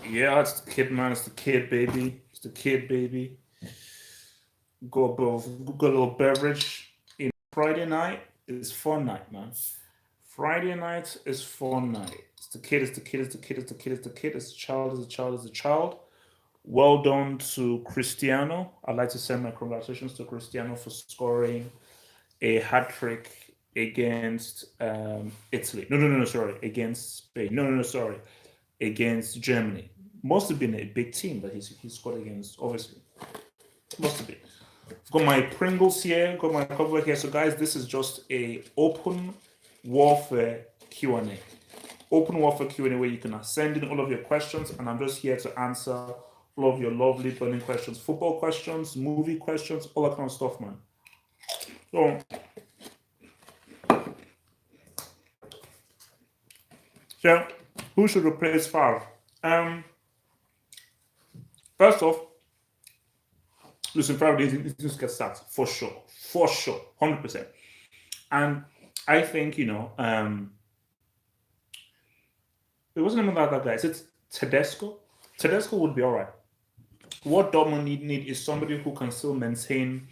Yeah, it's the kid, man. It's the kid, baby. It's the kid, baby. Go a little beverage. Friday night is fun night, man. Friday night is fun night. It's the kid, it's the kid, it's the kid, it's the kid, it's the kid, it's the child, it's the child, it's the child. Well done to Cristiano. I'd like to send my congratulations to Cristiano for scoring a hat trick against Italy. No, sorry, against Spain. No, sorry, against Germany. Must have been a big team that he scored against. Obviously, must have been. I've got my Pringles here. Got my cover here. So, guys, this is just a open warfare Q&A. Open warfare Q&A where you can send in all of your questions, and I'm just here to answer all of your lovely burning questions, football questions, movie questions, all that kind of stuff, man. So, yeah, who should replace Favre? First off, Lucien Favre needs to get sacked for sure, 100%. And I think it wasn't even that guy. It's Tedesco. Tedesco would be all right. What Dortmund need is somebody who can still maintain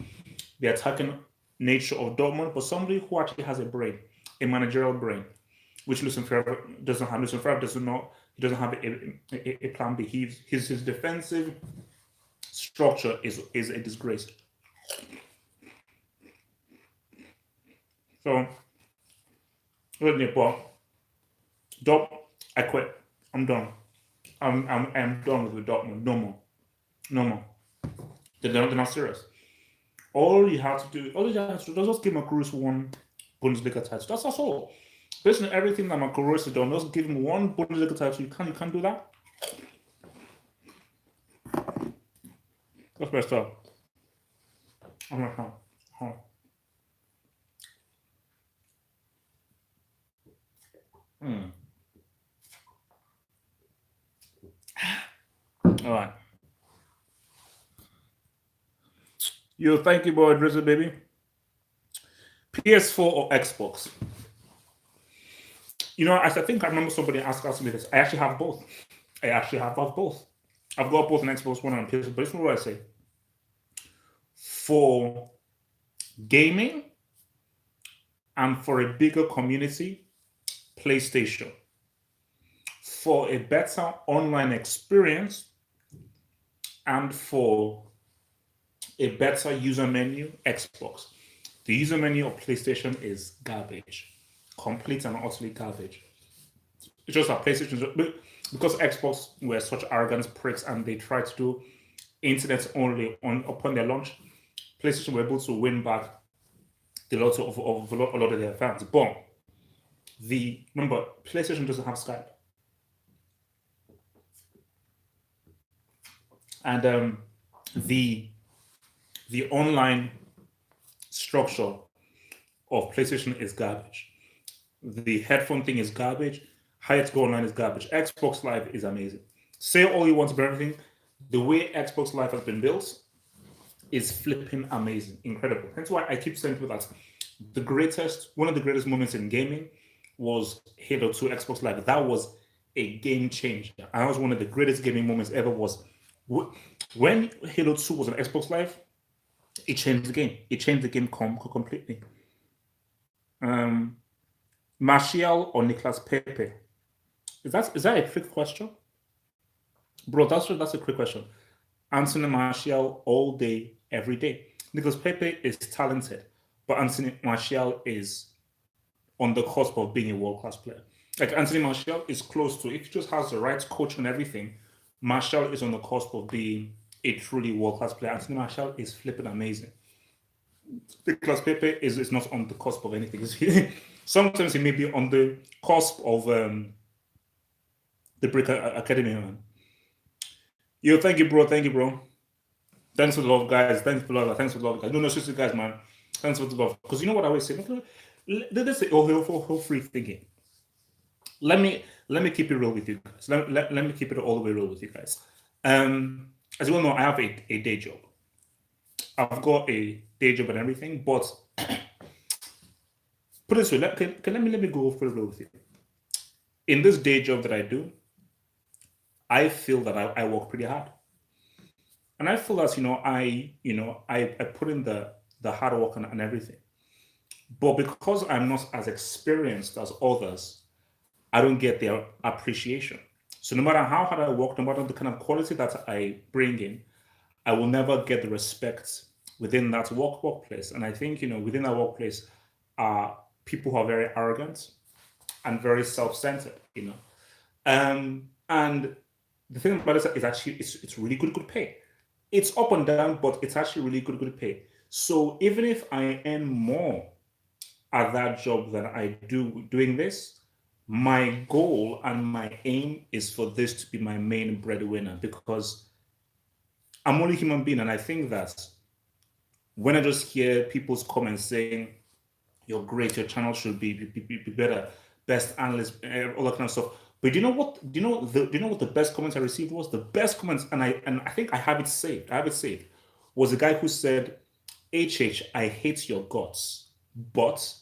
the attacking nature of Dortmund, but somebody who actually has a brain, a managerial brain, which Lucien Favre doesn't have. Lucien Favre doesn't know. He doesn't have a plan B. His defensive structure is a disgrace. So, but I quit. I'm done. I'm done with Dortmund. No more. No more. They're not serious. All you have to do, just give Makurus one Bundesliga title. That's all. Based on everything that Makurus has done, just give him one Bundesliga title. You can't do that. That's messed up. I'm like, huh. All right. Yo, thank you, boy, Drizzle, baby. PS4 or Xbox? I think I remember somebody asking me this. I actually have both. Both. I've got both an Xbox One and a PS4. But this is what I say. For gaming and for a bigger community, PlayStation. For a better online experience and for a better user menu, Xbox. The user menu of PlayStation is garbage. Complete and utterly garbage. It's just that PlayStation, because Xbox were such arrogant pricks and they tried to do internet only upon their launch, PlayStation were able to win back the lot of a lot of their fans. But remember, PlayStation doesn't have Skype. And the online structure of PlayStation is garbage. The headphone thing is garbage. How to go online is garbage. Xbox Live is amazing. Say all you want about everything. The way Xbox Live has been built is flipping amazing, incredible. Hence why I keep saying to that one of the greatest moments in gaming was Halo 2 Xbox Live. That was a game changer. And that was one of the greatest gaming moments ever. Was when Halo 2 was on Xbox Live, it changed the game. It changed the game completely. Martial or Nicolas Pepe? Is that a trick question? Bro, that's a quick question. Anthony Martial all day, every day. Nicolas Pepe is talented, but Anthony Martial is on the cusp of being a world-class player. Like Anthony Martial is close to, if he just has the right coach and everything, Martial is on the cusp of being a truly world-class player. Anthony Martial is flipping amazing. Nicolas Pepe is not on the cusp of anything. Sometimes he may be on the cusp of the Brick Academy, man. Yo, thank you, bro. Thank you, bro. Thanks for the love, guys. Thanks for the love. Thanks for the love, guys. No, seriously, guys, man. Thanks for the love. Because you know what I always say? Let's say, whole free thinking. Let me keep it real with you guys. Let me keep it all the way real with you guys. As you all know, I have a day job. I've got a day job and everything, but put it this way, let me go for it real with you. In this day job that I do, I feel that I work pretty hard, and I feel that I put in the hard work and everything. But because I'm not as experienced as others, I don't get their appreciation. So no matter how hard I work, no matter the kind of quality that I bring in, I will never get the respect within that workplace. And I think within that workplace are people who are very arrogant and very self-centered. And the thing about it is actually it's really good pay. It's up and down, but it's actually really good pay. So even if I earn more at that job than I do doing this, my goal and my aim is for this to be my main breadwinner, because I'm only a human being. And I think that when I just hear people's comments saying, "You're great, your channel should be better, best analyst," all that kind of stuff. But do you know what? Do you know what the best comments I received was? The best comments, and I think I have it saved. I have it saved. Was a guy who said, "HH, I hate your guts, but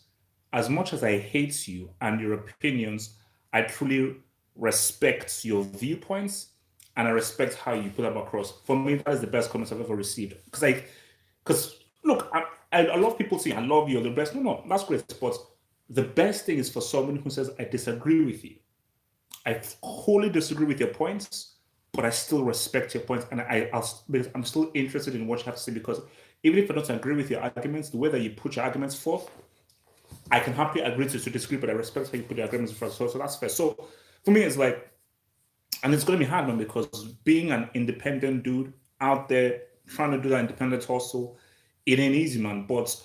as much as I hate you and your opinions, I truly respect your viewpoints and I respect how you put them across." For me, that is the best comments I've ever received. Because look, I love people saying, "I love you, you're the best." No, no, that's great. But the best thing is for someone who says, "I disagree with you. I wholly disagree with your points, but I still respect your points, and because I'm still interested in what you have to say. Because even if I don't agree with your arguments, the way that you put your arguments forth, I can happily agree to disagree, but I respect how you put your arguments forth." So that's fair. So for me, it's like, and it's going to be hard, man, because being an independent dude out there trying to do that independent hustle, it ain't easy, man. But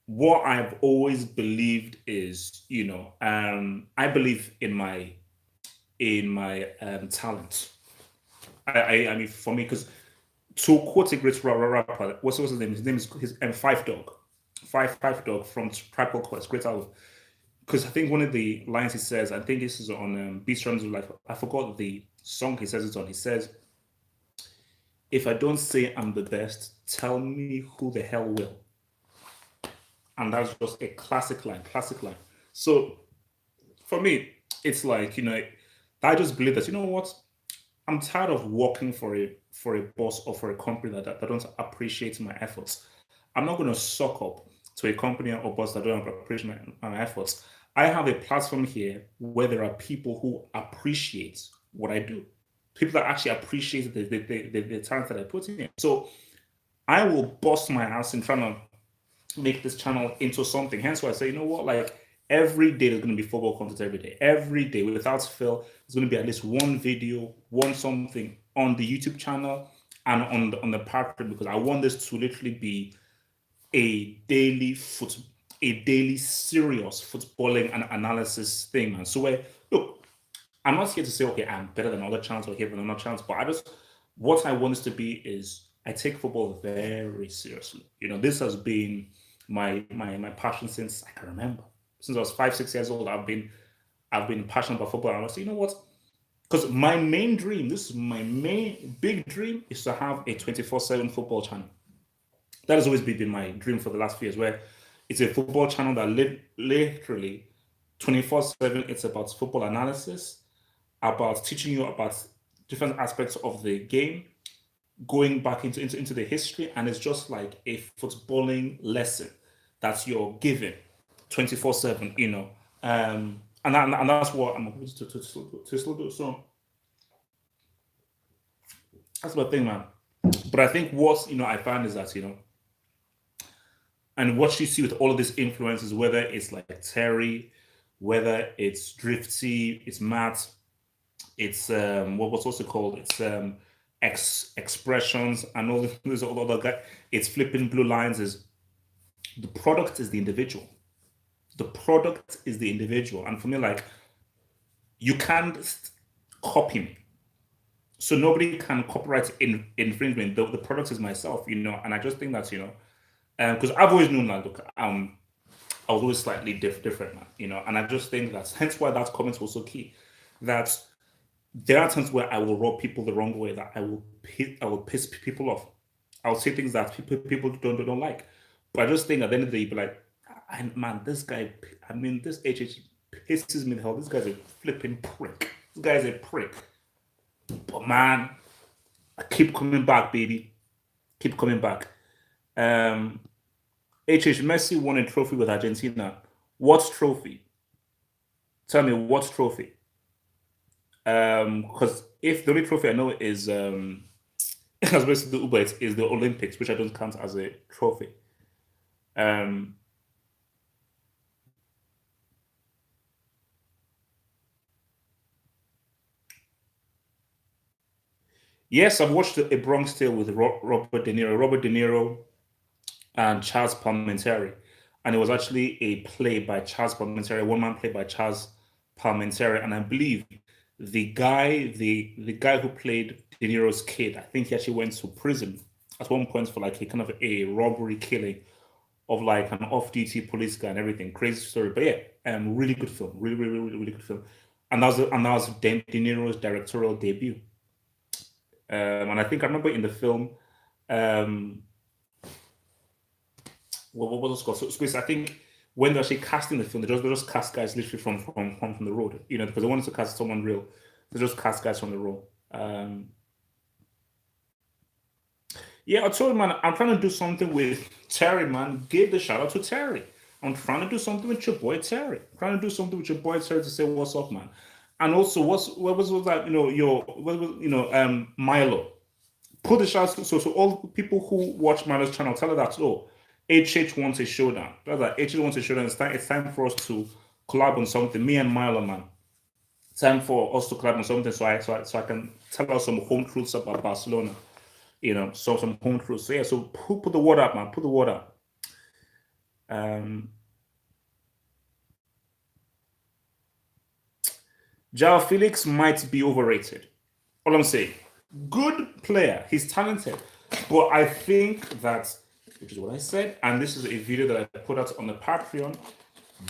what I've always believed is, I believe in my talent. I mean, for me, because to quote a great rapper, what's his name? His name is Five Dog, Five Dog from Tribal Quest, great album. Because I think one of the lines he says, I think this is on Beast Runs of Life. I forgot the song he says it on. He says, "If I don't say I'm the best, tell me who the hell will." And that's just a classic line, classic line. So for me, it's like, I just believe that, you know what? I'm tired of working for a boss or for a company that don't appreciate my efforts. I'm not going to suck up to a company or boss that don't appreciate my efforts. I have a platform here where there are people who appreciate what I do. People that actually appreciate the talent that I put in. So I will bust my ass in trying to make this channel into something. Hence why I say, you know what, like every day there's going to be football content every day. Every day, without fail, there's going to be at least one video, one something on the YouTube channel and on the Patreon, because I want this to literally be a daily serious footballing and analysis thing, man. So where look, I'm not here to say, okay, I'm better than other channels or here than other channels, but what I want this to be is I take football very seriously. This has been my passion since I can remember. Since I was 5, 6 years old, I've been passionate about football. And I was, you know what? Because my main dream, this is my main big dream, is to have a 24/7 football channel. That has always been my dream for the last few years, where it's a football channel that literally 24/7, it's about football analysis, about teaching you about different aspects of the game, going back into the history, and it's just like a footballing lesson that you're given 24/7, and that's what I'm going to still do. So that's my thing, man. But I think what I find is that and what you see with all of these influences, whether it's like Terry, whether it's Drifty, it's Matt, it's what's also called, it's expressions, and all these other guy, it's flipping blue lines. Is the product is the individual. The product is the individual, and for me, like, you can't copy me, so nobody can copyright infringement. The product is myself, and I just think that because I've always known that, look, I was always slightly different, man, and I just think that's hence why that comment was so key. That there are times where I will rub people the wrong way, that I will piss people off. I'll say things that people don't like. But I just think at the end of the day, you'd be like, man, this guy, I mean, this HH pisses me the hell. This guy's a flipping prick. This guy's a prick. man, I keep coming back, baby. Keep coming back. Messi won a trophy with Argentina. What trophy? Tell me what trophy? Because if the only trophy I know is as basically the Uber is the Olympics, which I don't count as a trophy. Um, yes, I've watched A Bronx Tale with Robert De Niro. Robert De Niro and Charles Palminteri, and it was actually a play by Charles Palminteri, a one-man play by Charles Palminteri, and I believe the guy who played De Niro's kid, I think he actually went to prison at one point for like a kind of a robbery killing of like an off-duty police guy and everything. Crazy story, but yeah, really good film, really good film, and that was De Niro's directorial debut. And I think I remember in the film, um, what was it called? So basically, I think when they're actually casting the film, they just cast guys literally from the road, you know, because they wanted to cast someone real. They just cast guys from the role. Yeah, I told him, man, I'm trying to do something with Terry, man. Give the shout out to Terry. I'm trying to do something with your boy Terry. I'm trying to do something with your boy Terry to say what's up, man. And also, what was that? You know, Milo. Put the shout. So all people who watch Milo's channel, tell her that HH wants a showdown. That's like HH wants a showdown. It's time for us to collab on something. Me and Milo, man. Time for us to collab on something so I can tell us some home truths about Barcelona. You know, so some home truths. So yeah, so put the word up, man. Put the word up. Jao Felix might be overrated. All I'm saying, good player. He's talented, but I think that, which is what I said, and this is a video that I put out on the Patreon.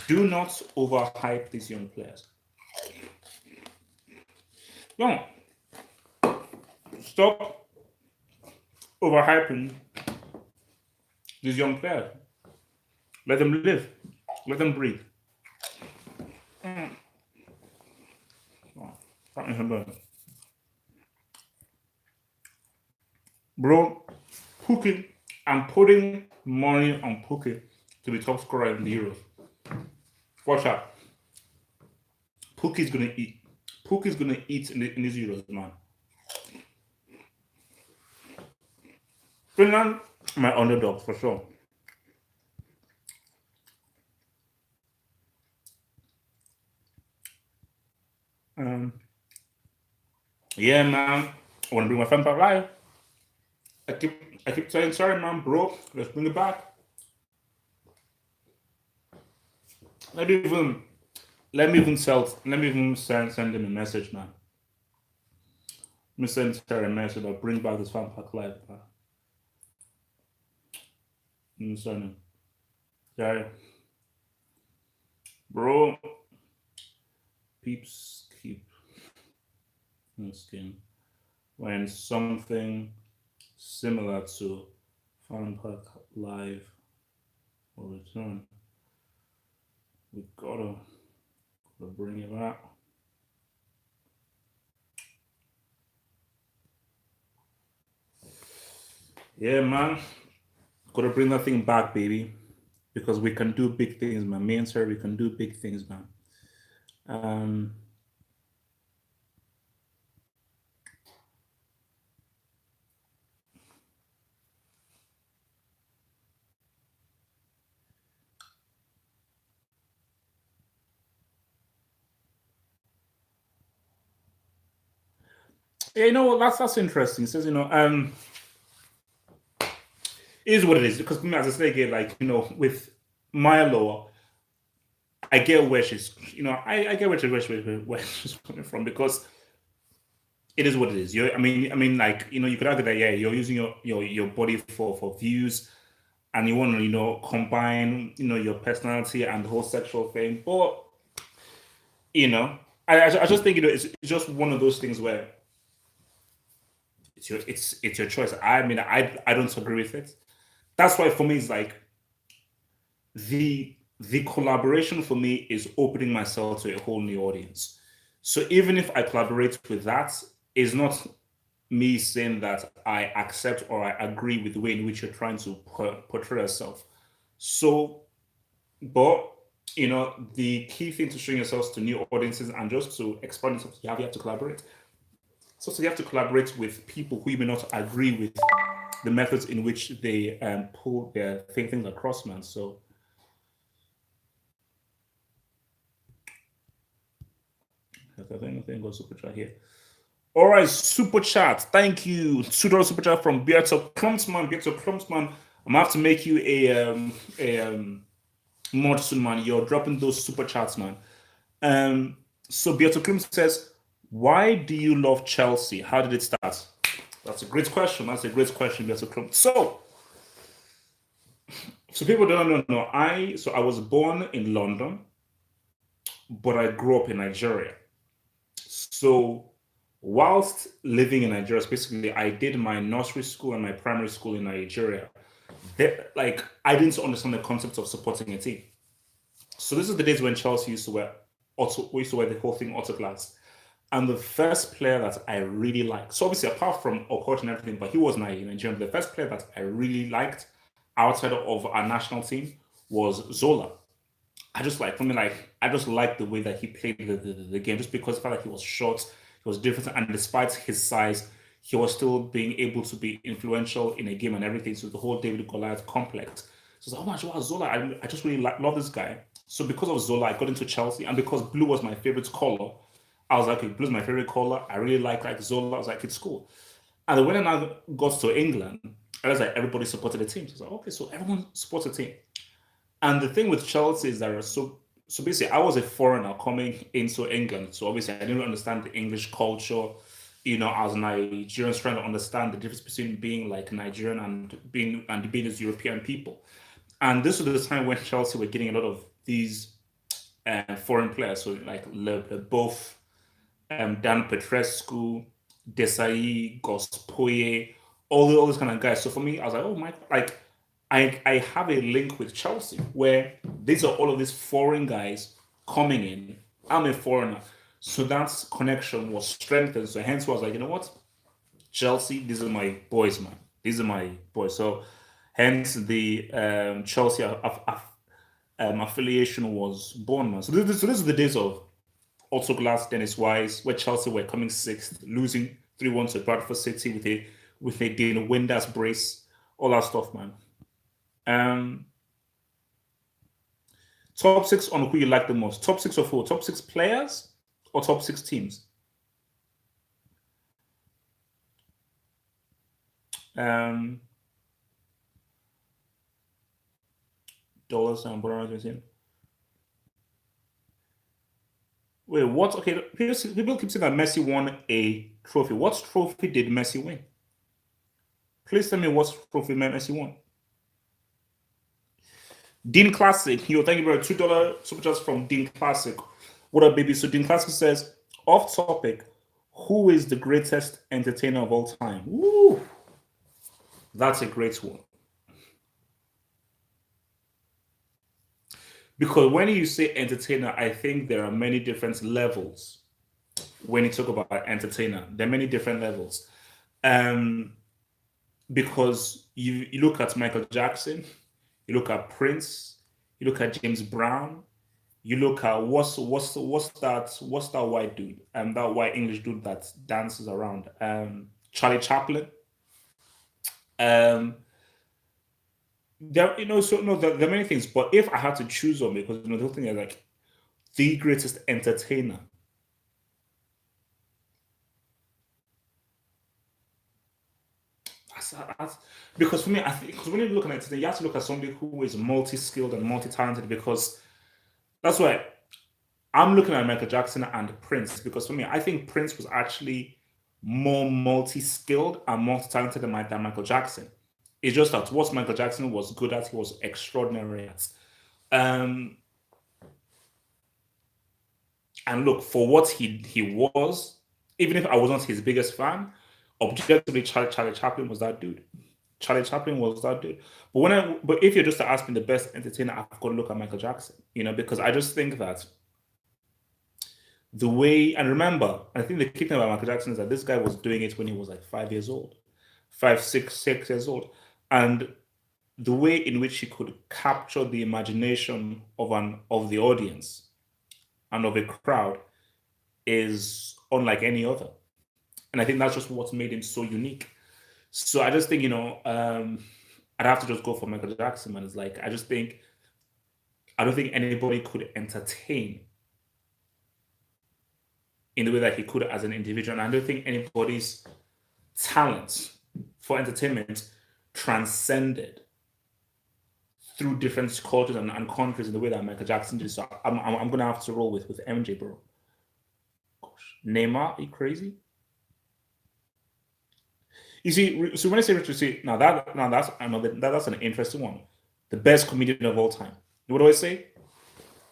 Do not overhype these young players. Don't stop overhyping these young players. Let them live. Let them breathe. Bro, Pookie, I'm putting money on Pookie to be top scorer in the Euros. Watch out. Pookie's gonna eat. Pookie's gonna eat in these Euros, man. Finland, my underdog for sure. Yeah, man. I want to bring my friend back live. I keep saying sorry, man, bro. Let's bring it back. Let me even send him a message, man. Let me send Terry a message. I'll bring back this fan pack live, man. I'm sending him. Terry, bro. Peeps keep asking when something similar to fan pack live will return. We gotta bring it back. Yeah, man. Gotta bring that thing back, baby. Because we can do big things, man. Me and Sarah, we can do big things, man. Yeah, you know what? That's interesting. It says, it is what it is. Because as I say again, like, with Milo, I get where she's, I get where she's coming from, because it is what it is. Like, you could argue that, yeah, you're using your body for views, and you want to, combine, your personality and the whole sexual thing. But, I just think, it's just one of those things where it's your choice. I don't agree with it. That's why for me it's like the collaboration for me is opening myself to a whole new audience. So even if I collaborate with that, is not me saying that I accept or I agree with the way in which you're trying to portray yourself. So, but the key thing to showing yourselves to new audiences and just to expand yourself, you have to collaborate. So you have to collaborate with people who you may not agree with the methods in which they pull their thinking across, man. So I think go super chat here. All right, super chat. Thank you. $2 super chat from Beato Klumpsman. Beato Klumpsman. I'm gonna have to make you a mod soon, man. You're dropping those super chats, man. So Beato Klump says, why do you love Chelsea? How did it start? That's a great question. That's a great question, Beato Klump. So people don't know. I was born in London, but I grew up in Nigeria. So whilst living in Nigeria, basically, I did my nursery school and my primary school in Nigeria. Like, I didn't understand the concept of supporting a team. So this is the days when Chelsea used to wear we used to wear the whole thing auto glass. And the first player that I really liked, so obviously apart from Okot and everything, but he was Nigerian. The first player that I really liked outside of our national team was Zola. I just like, for me, like, I just like the way that he played the game, just because the fact that he was short, he was different, and despite his size, he was still being able to be influential in a game and everything. So the whole David Goliath complex. So it's like, oh my God, Zola, I just really love this guy. So because of Zola, I got into Chelsea, and because blue was my favorite color, I was like, okay, blue's my favorite color. I really like Zola. I was like, it's cool. And then when I now got to England, I was like, everybody supported the team. So I was like, okay, so everyone supports the team. And the thing with Chelsea is that so basically I was a foreigner coming into England. So obviously I didn't understand the English culture, as Nigerians trying to understand the difference between being like Nigerian and being as European people. And this was the time when Chelsea were getting a lot of these foreign players. So like both Dan Petrescu, Desai, Gospoye, all those kind of guys. So for me, I was like, oh my, like I have a link with Chelsea where these are all of these foreign guys coming in. I'm a foreigner. So that connection was strengthened. So hence I was like, you know what? Chelsea, these are my boys, man. These are my boys. So hence the Chelsea affiliation was born, man. So this is the days of Otto Glass, Dennis Wise, where Chelsea were coming sixth, losing 3-1 to Bradford City with a Dana Windass brace, all that stuff, man. Um, top six on who you like the most. Top six of who? Top six players or top six teams? Um, dollars and Boran. Wait, what? Okay, people keep saying that Messi won a trophy. What trophy did Messi win? Please tell me what trophy Messi won. Dean Classic, thank you very much. $2 super chats from Dean Classic. What up, baby? So Dean Classic says, off topic, who is the greatest entertainer of all time? Woo! That's a great one. Because when you say entertainer, I think there are many different levels. When you talk about entertainer, there are many different levels. Because you look at Michael Jackson, you look at Prince, you look at James Brown, you look at what's that white dude, that white English dude that dances around, Charlie Chaplin. There, so no, there are many things, but if I had to choose one, because the whole thing is like the greatest entertainer. That's, because for me, I think because when you look at it, you have to look at somebody who is multi-skilled and multi-talented. Because that's why I'm looking at Michael Jackson and Prince. Because for me, I think Prince was actually more multi-skilled and multi-talented than Michael Jackson. It's just that what Michael Jackson was good at, he was extraordinary at. Um, and look, for what he was, even if I wasn't his biggest fan, objectively, Charlie Chaplin was that dude. Charlie Chaplin was that dude. But if you're just to ask me the best entertainer, I've got to look at Michael Jackson. Because I just think that the way, and remember, I think the key thing about Michael Jackson is that this guy was doing it when he was like 5 years old, 6 years old. And the way in which he could capture the imagination of the audience and of a crowd is unlike any other. And I think that's just what made him so unique. So I just think, I'd have to just go for Michael Jackson, man. It's like I don't think anybody could entertain in the way that he could as an individual. And I don't think anybody's talent for entertainment transcended through different cultures and countries in the way that Michael Jackson did. So I'm gonna have to roll with MJ, bro. Gosh, Neymar, are you crazy? You see, so when I say Richard, see that's an interesting one. The best comedian of all time. What do I say?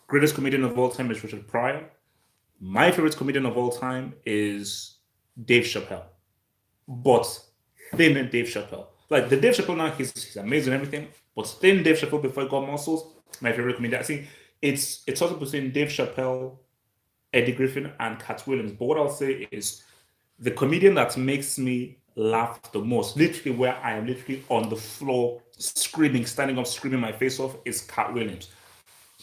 Greatest comedian of all time is Richard Pryor. My favorite comedian of all time is Dave Chappelle, but thin Dave Chappelle. Like the Dave Chappelle now, he's amazing and everything, but thin Dave Chappelle before he got muscles, my favorite comedian. I think it's also between Dave Chappelle, Eddie Griffin, and Cat Williams. But what I'll say is the comedian that makes me laugh the most, literally where I am literally on the floor screaming, standing up, screaming my face off, is Cat Williams.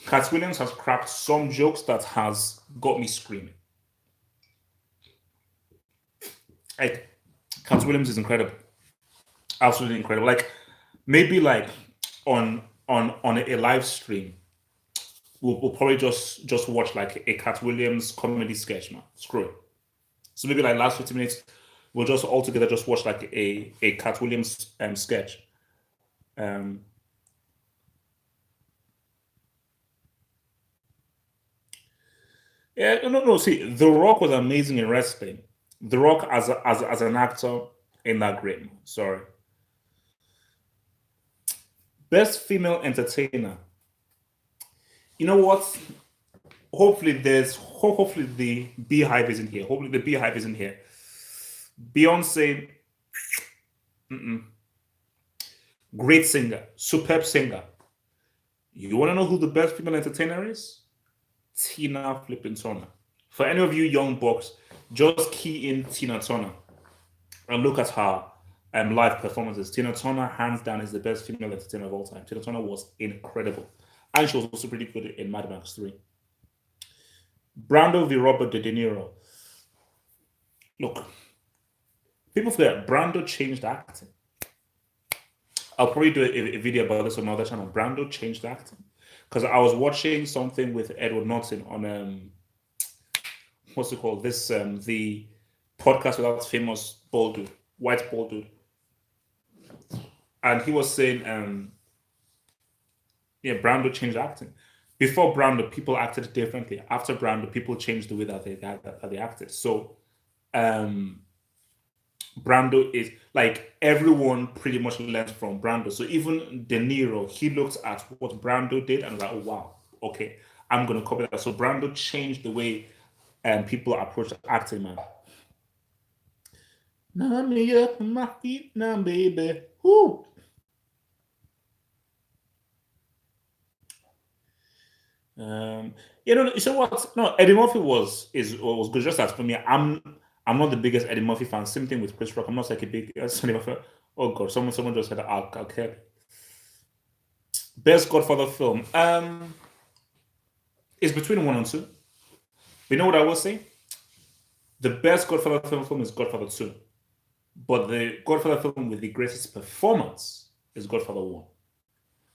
Cat Williams has cracked some jokes that has got me screaming. Like Cat Williams is incredible, absolutely incredible. Like maybe like on a live stream, we'll probably just watch like a Cat Williams comedy sketch, man. Screw it. So maybe like last 50 minutes, we'll just all together just watch like a Cat Williams sketch. Yeah, no. See, The Rock was amazing in wrestling. The Rock as an actor in that great. Sorry, best female entertainer. You know what? Hopefully the Beehive isn't here. Hopefully the Beehive isn't here. Beyonce, great singer, superb singer. You want to know who the best female entertainer is? Tina Flippin Turner. For any of you young bucks, just key in Tina Turner and look at her live performances. Tina Turner, hands down, is the best female entertainer of all time. Tina Turner was incredible. And she was also pretty good in Mad Max 3. Brando v. Robert De Niro. Look, people forget Brando changed acting. I'll probably do a video about this on my other channel. Brando changed acting. Because I was watching something with Edward Norton on what's it called? This the podcast without famous bald dude, white bald dude. And he was saying Brando changed acting. Before Brando, people acted differently. After Brando, people changed the way that they acted. So Brando is like everyone pretty much learned from Brando. So even De Niro, he looked at what Brando did and was like, oh wow, okay, I'm gonna copy that. So Brando changed the way people approach acting, man. Now me up on my feet now, baby. Whoo. So what? No, Eddie Murphy was good. Just as for me, I'm not the biggest Eddie Murphy fan. Same thing with Chris Rock. I'm not like a big Eddie Murphy. Oh god, someone just said okay. Best Godfather film. It's between 1 and 2. But you know what I will say? The best Godfather film is Godfather 2. But the Godfather film with the greatest performance is Godfather 1.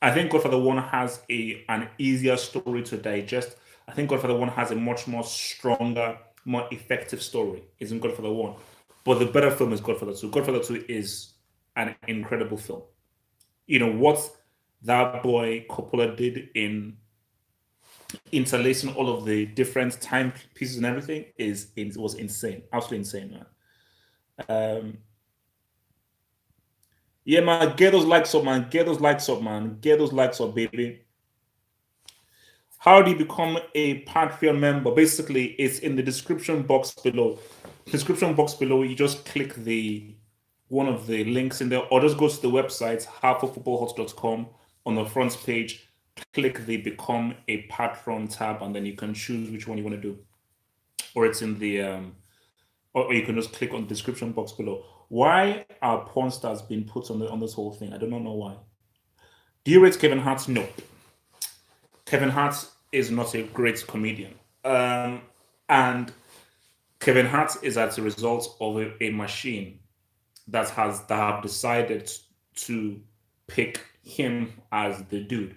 I think Godfather 1 has an easier story to digest. I think Godfather 1 has a much more stronger, more effective story. Is in Godfather 1. But the better film is Godfather 2. Godfather 2 is an incredible film. You know, what that boy Coppola did in interlacing all of the different time pieces and everything was insane. Absolutely insane, man. Yeah, man, get those likes up, man. Get those likes up, man. Get those likes up, baby. How do you become a Patreon member? Basically, it's in the description box below. Description box below, you just click one of the links in there, or just go to the website, halfoffootballhot.com. On the front page, click the Become a Patron tab, and then you can choose which one you want to do. or it's in the or you can just click on the description box below. Why are porn stars being put on this whole thing? I do not know why. Do you rate Kevin Hart? No. Kevin Hart is not a great comedian. And Kevin Hart is as a result of a machine that have decided to pick him as the dude.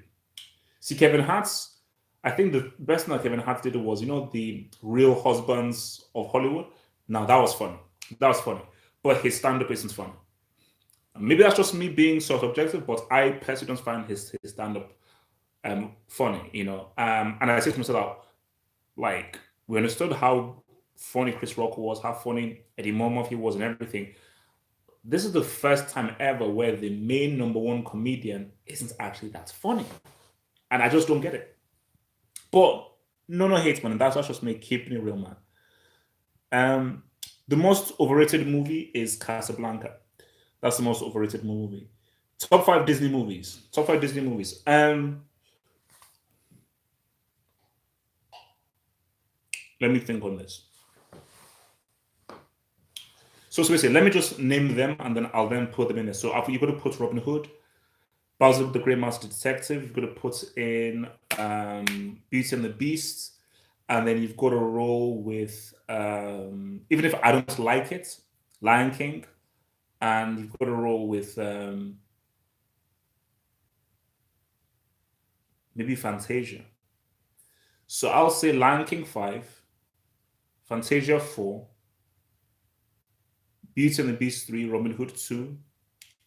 See, Kevin Hart's, I think the best thing that Kevin Hart did was, the Real Husbands of Hollywood. Now that was funny. That was funny. But his stand-up isn't funny. Maybe that's just me being self-objective, but I personally don't find his stand-up funny, And I say to myself, like, we understood how funny Chris Rock was, how funny Eddie Murphy was, and everything. This is the first time ever where the main number one comedian isn't actually that funny, and I just don't get it. But no hate, man. That's just me keeping it real, man. The most overrated movie is Casablanca. That's the most overrated movie. Top 5 Disney movies. Top 5 Disney movies. Let me think on this. So basically, let me just name them and then I'll then put them in there. So you've got to put Robin Hood, Basil the Great Master Detective. You've got to put in Beauty and the Beast, and then you've got to roll with even if I don't like it, Lion King, and you've got to roll with maybe Fantasia. So I'll say Lion King 5, Fantasia 4, Beauty and the Beast 3, Robin Hood 2,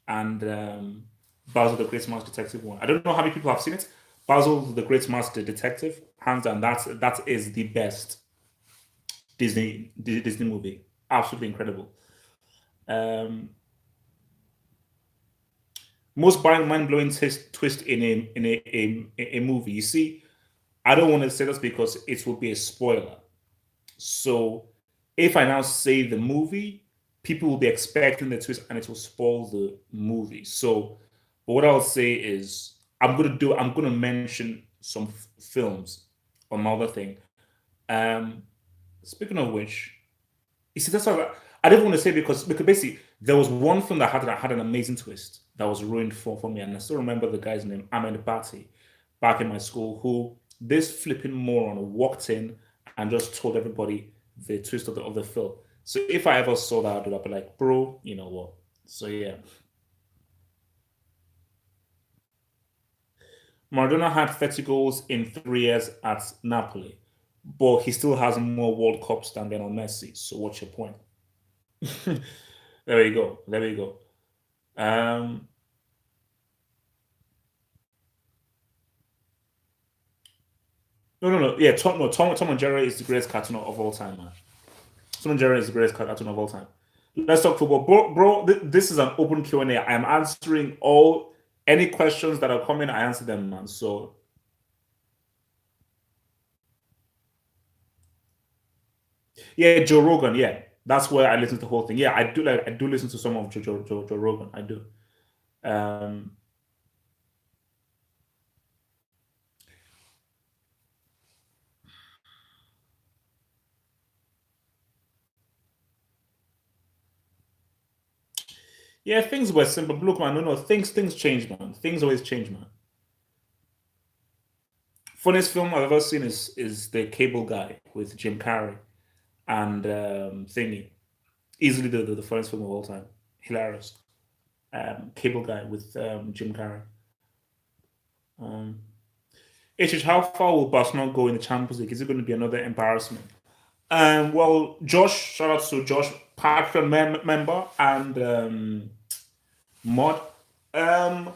and Basil the Great Master Detective 1. I don't know how many people have seen it. Basil the Great Master Detective, hands down, that is the best Disney movie. Absolutely incredible. Most mind-blowing twist in a movie. You see, I don't want to say this because it will be a spoiler. So if I now say the movie, people will be expecting the twist and it will spoil the movie. So what I'll say is I'm gonna mention some films on my other thing. Speaking of which, you see, that's what I didn't want to say because basically there was one film that had an amazing twist that was ruined for me, and I still remember the guy's name, Ahmed Bati, back in my school, who this flipping moron walked in and just told everybody the twist of the film. So if I ever saw that, I'd be like, bro, you know what? So yeah. Maradona had 30 goals in 3 years at Napoli, but he still has more World Cups than Lionel Messi. So what's your point? There you go. There we go. No. Yeah, Tom and Jerry is the greatest cartoon of all time, man. Tom and Jerry is the greatest cartoon of all time. Let's talk football, bro. This is an open Q&A. I am answering any questions that are coming. I answer them, man. So yeah, Joe Rogan. Yeah, that's where I listen to the whole thing. Yeah, I do listen to some of Joe Rogan. I do. Um, yeah, things were simple. Look, man, no, things change, man. Things always change, man. Funniest film I've ever seen is The Cable Guy with Jim Carrey and Thingy. Easily the funniest film of all time. Hilarious. Cable Guy with Jim Carrey. Um, how far will Barcelona go in the Champions League? Is it going to be another embarrassment? Well, Josh, shout out to Josh, Patreon member, and Mod. Um,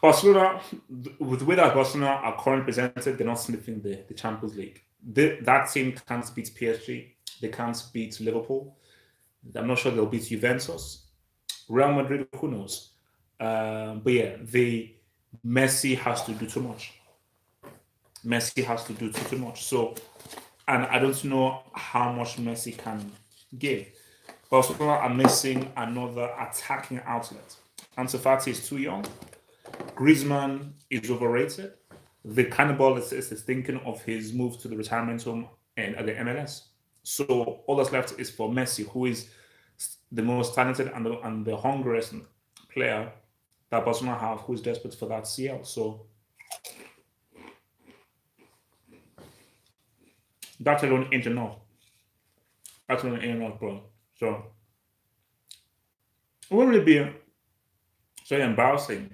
Barcelona, with the way that Barcelona are currently presented, they're not sniffing the Champions League. That team can't beat PSG. They can't beat Liverpool. I'm not sure they'll beat Juventus. Real Madrid, who knows? But yeah, Messi has to do too much. Messi has to do too much. So, and I don't know how much Messi can give. Barcelona are missing another attacking outlet. Ansu Fati is too young. Griezmann is overrated. The cannibal is thinking of his move to the retirement home and at the MLS. So all that's left is for Messi, who is the most talented and the hungriest player that Barcelona have, who is desperate for that CL. So that's alone ain't enough. That's alone ain't enough, bro. So it won't really be so embarrassing.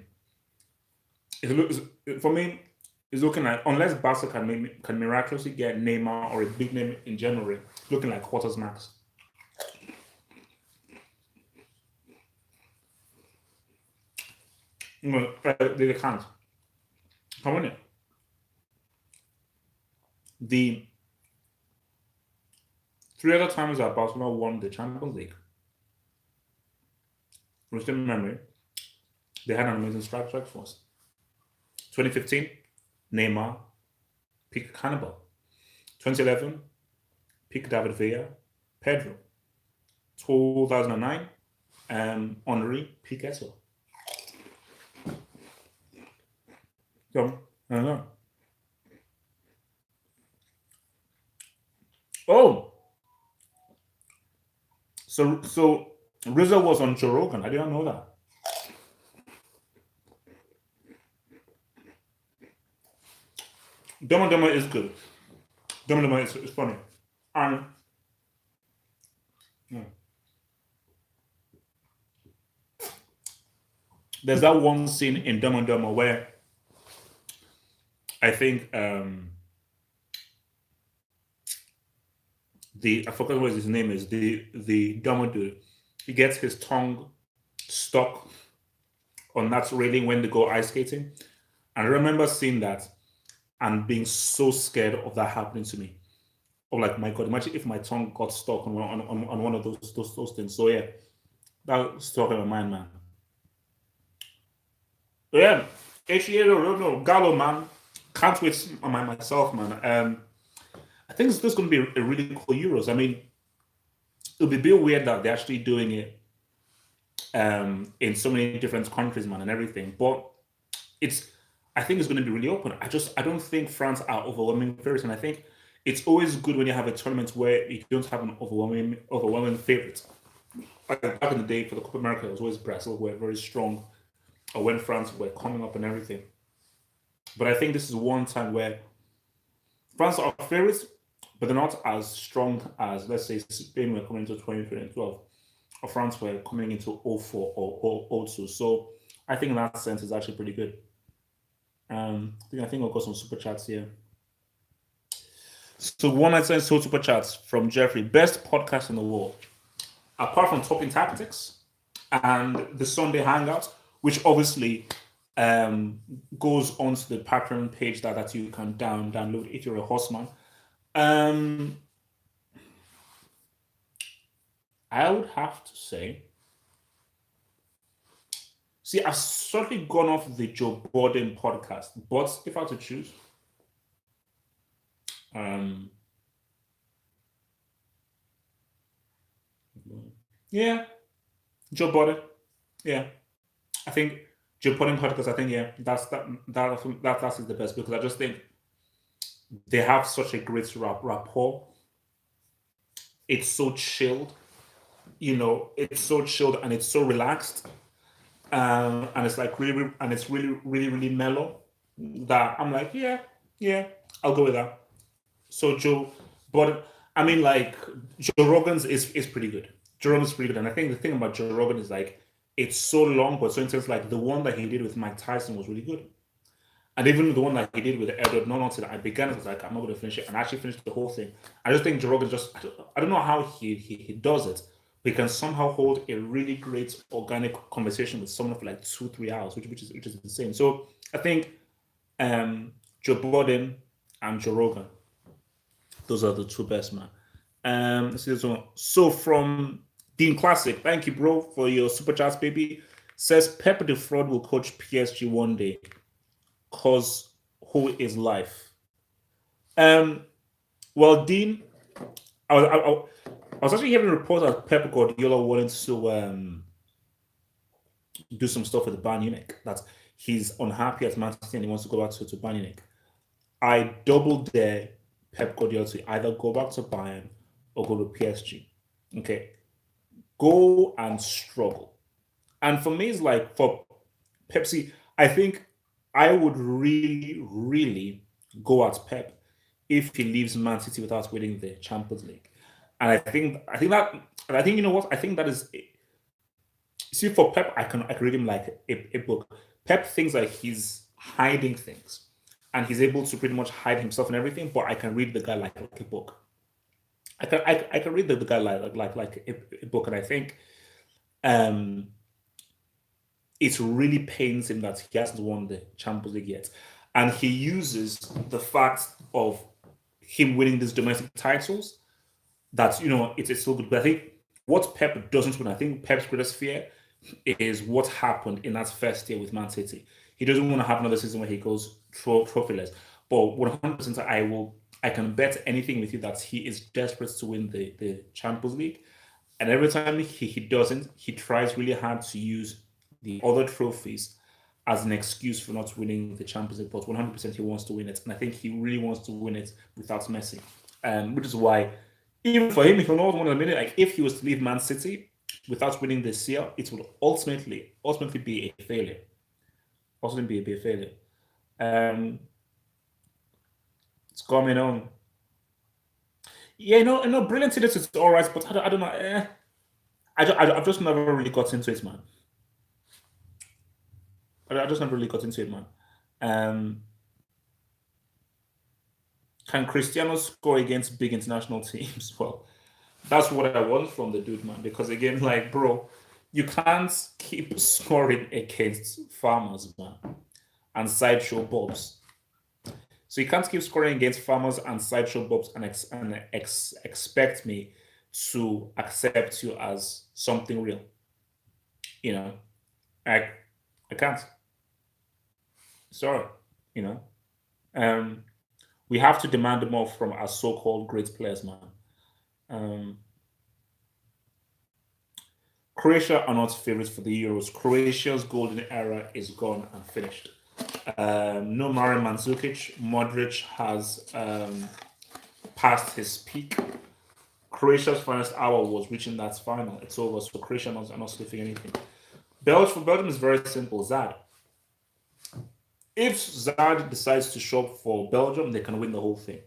For me, it's looking like unless Barca can miraculously get Neymar or a big name in January, looking like quarters max. No, they can't. Come on, the three other times that Barcelona won the Champions League, recent memory, they had an amazing strike force. 2015, Neymar, pick Hannibal. 2011, pick David Villa, Pedro. 2009, Henri, pick Esso. So, I don't know. Oh, so Rizzo was on Joe Rogan. I didn't know that. Demo Demo is good. Demo Demo is funny. And yeah, there's that one scene in Demo Demo where I think I forgot what his name is, the Demo dude. He gets his tongue stuck on that railing when they go ice skating. And I remember seeing that and being so scared of that happening to me. Oh, like my God, imagine if my tongue got stuck on one of those things. So yeah, that stuck in my mind, man. But yeah, HEA, no, Gallo, man. Can't wait on myself, man. I think this is going to be a really cool Euros. I mean, it'll be a bit weird that they're actually doing it in so many different countries, man, and everything. But it's I think it's going to be really open. I don't think France are overwhelming favorites, and I think it's always good when you have a tournament where you don't have an overwhelming favorite. Like back in the day for the Copa America, it was always Brazil were very strong, or when France were coming up and everything. But I think this is one time where France are favorites, but they're not as strong as let's say Spain were coming into 2012, or France were coming into 04 or 02. So I think in that sense it's actually pretty good. I think I've got some super chats here. So one I sent super chats from Jeffrey. Best podcast in the world. Apart from Talking Tactics and the Sunday Hangout, which obviously goes onto the Patreon page that you can download if you're a horseman. Um, I would have to say, see, I've certainly gone off the Joe Biden podcast, but if I had to choose, um, yeah, Joe Biden, yeah, I think Joe Biden podcast. I think yeah, that is the best because I just think they have such a great rapport. It's so chilled, it's so chilled and it's so relaxed, and it's like and it's really mellow. That I'm like, yeah, I'll go with that. So Joe, but I mean, like Joe Rogan's is pretty good. Joe Rogan's pretty good, and I think the thing about Joe Rogan is like it's so long, but so intense. Like the one that he did with Mike Tyson was really good. And even the one that he did with Edward Norton, I began it was like I'm not going to finish it, and I actually finished the whole thing. I just think Joe Rogan just I don't know how he does it. But he can somehow hold a really great organic conversation with someone for like 2 3 hours, which is insane. So I think Joe Budden and Joe Rogan, those are the two best, man. Let's see this one. So from Dean Classic, thank you, bro, for your super chats, baby. Says Pep the fraud will coach PSG one day. Cause who is life? Um, well, Dean, I was actually hearing reports that Pep Guardiola wanted to do some stuff with the Bayern Munich. That he's unhappy at Man City and he wants to go back to Bayern Munich. I double dare Pep Guardiola to either go back to Bayern or go to PSG. Okay, go and struggle. And for me, it's like for Pepsi, I think I would really, really go at Pep if he leaves Man City without winning the Champions League. And I think you know what? I think that is see for Pep, I can read him like a book. Pep thinks like he's hiding things, and he's able to pretty much hide himself and everything. But I can read the guy like a book. I can read the guy like a book, and I think um it really pains him that he hasn't won the Champions League yet, and he uses the fact of him winning these domestic titles that it's still good. But I think what Pep doesn't win, I think Pep's greatest fear is what happened in that first year with Man City. He doesn't want to have another season where he goes trophyless. But 100%, I can bet anything with you that he is desperate to win the Champions League. And every time he doesn't, he tries really hard to use the other trophies as an excuse for not winning the Champions League. But 100% he wants to win it. And I think he really wants to win it without Messi. Which is why, even for him, if you're not one in a minute, like if he was to leave Man City without winning this year, it would ultimately be a failure. Ultimately be a failure. Um, it's coming on. Yeah, brilliant it is. It's all right, but I don't know. I've just never really got into it, man. I just never really got into it, man. Um, can Cristiano score against big international teams? Well, that's what I want from the dude, man. Because again, like, bro, you can't keep scoring against farmers, man, and sideshow bobs. So you can't keep scoring against farmers and sideshow bobs and expect me to accept you as something real. You know, I I can't. Sorry. You know, um, we have to demand more from our so-called great players, man. Um, Croatia are not favorites for the Euros. Croatia's golden era is gone and finished. No Mario Mandzukic. Modric has passed his peak. Croatia's finest hour was reaching that final. It's over. So Croatia are not sniffing anything. Belgium for Belgium is very simple. Zad. If Zad decides to show up for Belgium, they can win the whole thing.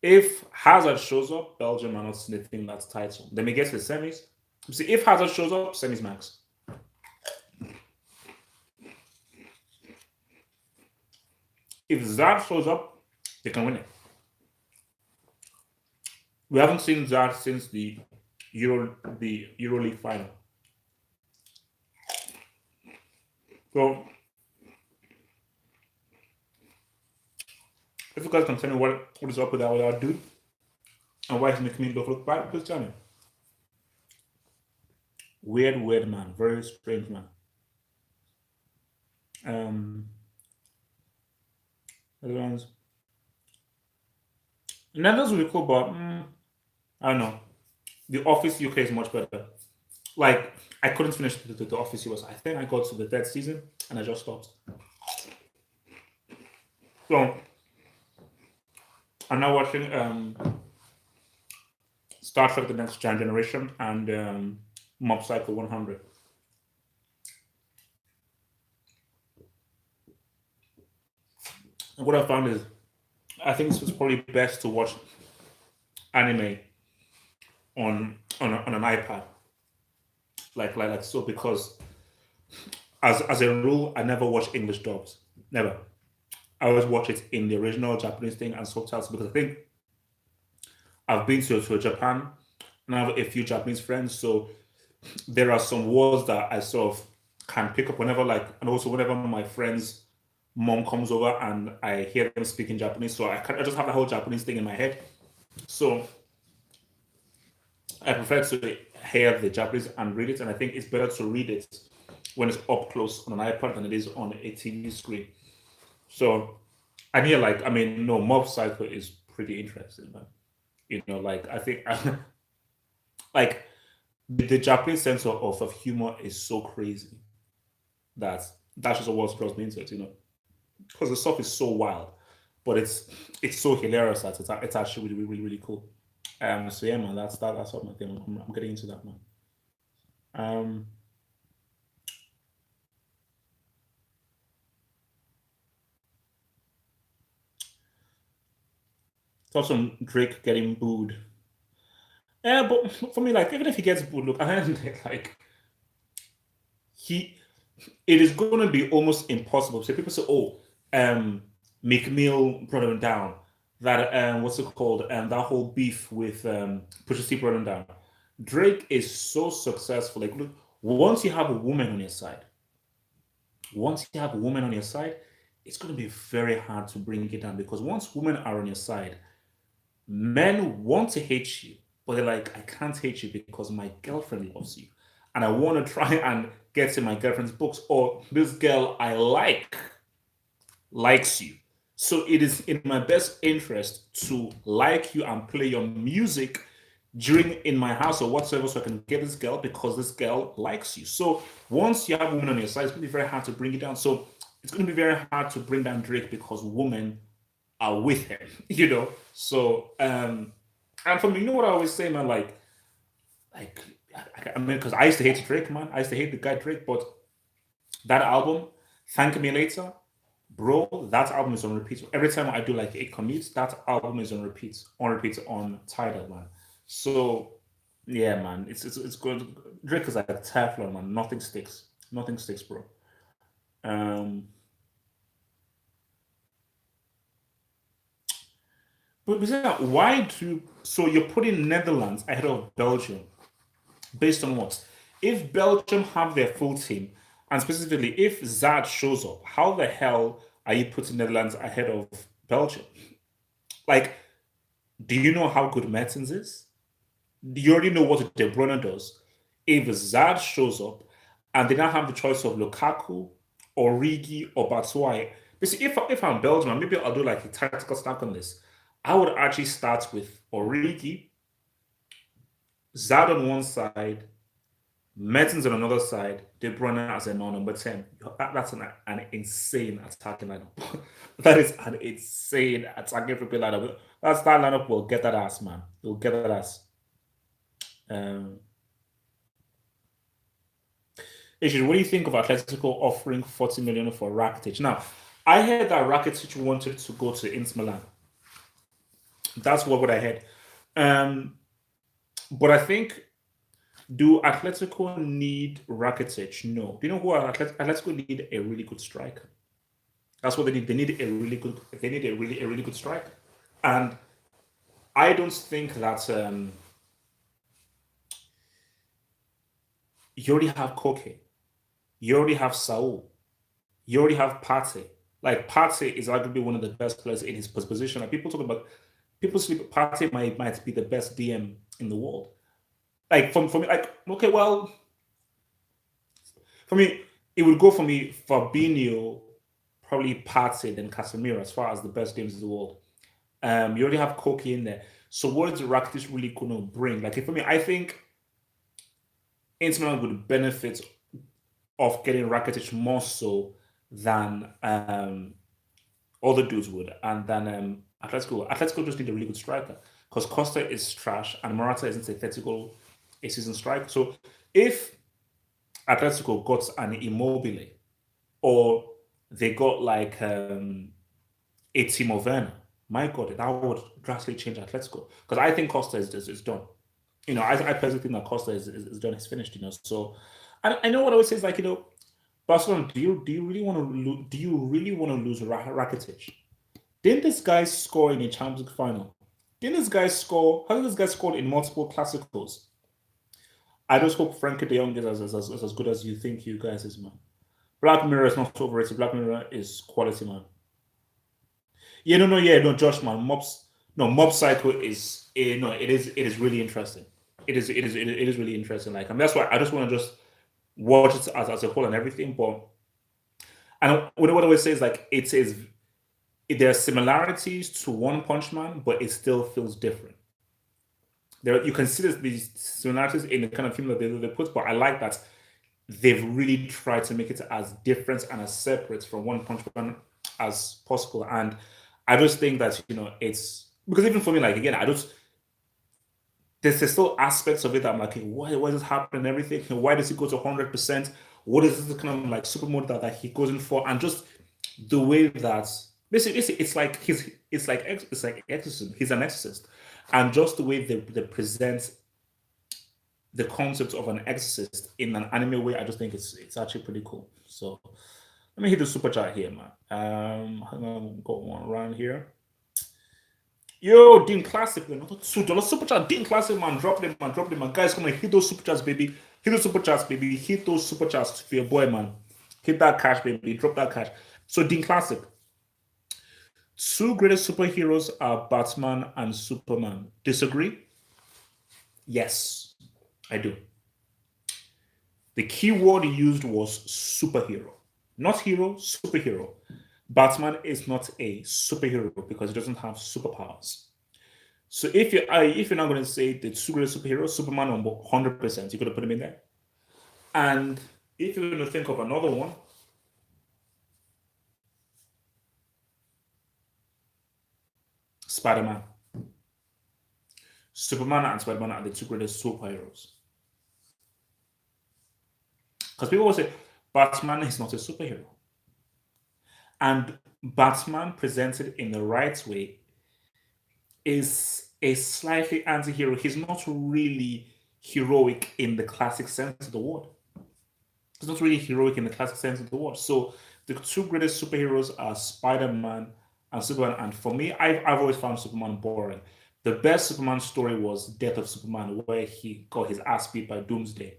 If Hazard shows up, Belgium are not sniffing that title. They may get to the semis. See, if Hazard shows up, semis max. If Zad shows up, they can win it. We haven't seen Zad since the EuroLeague final. So, if you guys can tell me what is up with our dude and why he's making me look bad, please tell me. Weird man, very strange man. Netherlands. Netherlands will be cool, but I don't know. The Office UK is much better. Like I couldn't finish the Office US. I think I got to the third season and I just stopped. So I'm now watching Star Trek: The Next Generation and Mob Psycho 100. And what I found is, I think it's probably best to watch anime on an iPad, like so, because as a rule, I never watch English dubs. Never. I always watch it in the original Japanese thing and subtitles because I think I've been to Japan and I have a few Japanese friends, so there are some words that I sort of can pick up whenever, like, and also whenever my friend's mom comes over and I hear them speaking Japanese, so I just have the whole Japanese thing in my head. So I prefer to hear the Japanese and read it, and I think it's better to read it when it's up close on an iPad than it is on a TV screen. So, and here, like, I mean, no, Mob Psycho is pretty interesting, man. Like, I think, like, the Japanese sense of humor is so crazy that that's just what draws me into it, because the stuff is so wild. but it's so hilarious that it's actually really really really cool. So yeah, man, that's what my thing. I'm getting into that, man. Um, thoughts on Drake getting booed. Yeah, but for me, like even if he gets booed, look, I end like he, it is going to be almost impossible. So people say, oh, um, McMill brought him down. That what's it called? That whole beef with Pusha T brought him down. Drake is so successful. Like, look, once you have a woman on your side, once you have a woman on your side, it's going to be very hard to bring it down because once women are on your side, men want to hate you, but they're like, I can't hate you because my girlfriend loves you. And I want to try and get in my girlfriend's books, or this girl I likes you. So it is in my best interest to like you and play your music during in my house or whatsoever so I can get this girl because this girl likes you. So once you have a woman on your side, it's gonna be very hard to bring it down. So it's gonna be very hard to bring down Drake because women are with him, you know. So and for me, you know what I always say, man, like I mean, because I used to hate Drake, man. I used to hate the guy Drake, but that album, Thank Me Later, bro, that album is on repeat. Every time I do like 8 commutes, that album is on repeat on Tidal, man. So yeah, man, it's good. Drake is like a Teflon, man. Nothing sticks, bro. Um, but why do so you're putting Netherlands ahead of Belgium based on what? If Belgium have their full team, and specifically if Zad shows up, how the hell are you putting Netherlands ahead of Belgium? Like, do you know how good Mertens is? You already know what De Bruyne does. If Zad shows up and they now have the choice of Lukaku, Origi, or Batshuayi, basically, if I'm Belgium, maybe I'll do like a tactical stack on this. I would actually start with Origi, Zad on one side, Mertens on another side, De Bruyne as a number 10. That's an insane attacking lineup. That is an insane attacking triple lineup. That lineup will get that ass, man. It will get that ass. Um, Ishii, what do you think of Atletico offering 40 million for Rakitic? Now, I heard that Rakitic wanted to go to Inter Milan. That's what I heard. Um, but I think, do Atletico need Rakitic? No. Do you know who Atletico need? A really good striker. That's what they need. They need a really good. They need a really good striker. And I don't think that you already have Koke. You already have Saul. You already have Partey. Like Partey is arguably one of the best players in his position. And people sleep. Partey might be the best DM in the world. Like for me, like okay, well, for me, it would go for me Fabinho, probably Partey, then Casemiro as far as the best DMs in the world. You already have Koke in there. So what is Rakitic really going to bring? Like for me, I think Inter Milan would benefit of getting Rakitic more so than other dudes would, and then Atletico just need a really good striker because Costa is trash and Morata isn't a 30 goal a season striker. So if Atletico got an Immobile or they got like a Timo Werner, my God, that would drastically change Atletico because I think Costa is done. You know, I personally think that Costa is done, is finished. You know, so I know what I always say is like Barcelona. Do you really want to do you really want to lose Rakitic? Didn't this guy score in a Champions League final? Didn't this guy score? How did this guy score in multiple classicals? I just hope Frankie De Jong is as good as you think you guys is, man. Black Mirror is not overrated. Black Mirror is quality, man. Yeah, no, no, yeah, no, Josh, man. Mob Psycho is no, it is really interesting. It is really interesting. Like, and that's why I just want to just watch it as a whole and everything. But and what I always say is like there are similarities to One Punch Man, but it still feels different. There you can see these similarities in the kind of film that they put, but I like that they've really tried to make it as different and as separate from One Punch Man as possible. And I just think that it's because even for me, like again, I just there's still aspects of it that I'm like, hey, why is this happening? And everything. Why does he go to 100%? What is this kind of like super mode that he goes in for? And just the way that basically it's like it's like exorcism. He's an exorcist, and just the way they present the concept of an exorcist in an anime way, I just think it's actually pretty cool. So let me hit the super chat here, man. Hang on, got one around here. Yo, Dean Classic, man. $2 super chat. Dean Classic, man. Drop them, man. Drop them, man. Guys, come on. Hit those super chats, baby. Hit those super chats, baby. Hit those super chats for your boy, man. Hit that cash, baby. Drop that cash. So, Dean Classic. Two greatest superheroes are Batman and Superman. Disagree? Yes, I do. The key word he used was superhero. Not hero, superhero. Batman is not a superhero because he doesn't have superpowers. So if you're not going to say the two greatest superheroes, Superman on 100%, you're going to put him in there. And if you're going to think of another one, Spider-Man. Superman and Spider-Man are the two greatest superheroes. Because people will say Batman is not a superhero. And Batman presented in the right way is a slightly anti-hero. He's not really heroic in the classic sense of the word. He's not really heroic in the classic sense of the word. So the two greatest superheroes are Spider-Man and Superman. And for me, I've always found Superman boring. The best Superman story was Death of Superman, where he got his ass beat by Doomsday.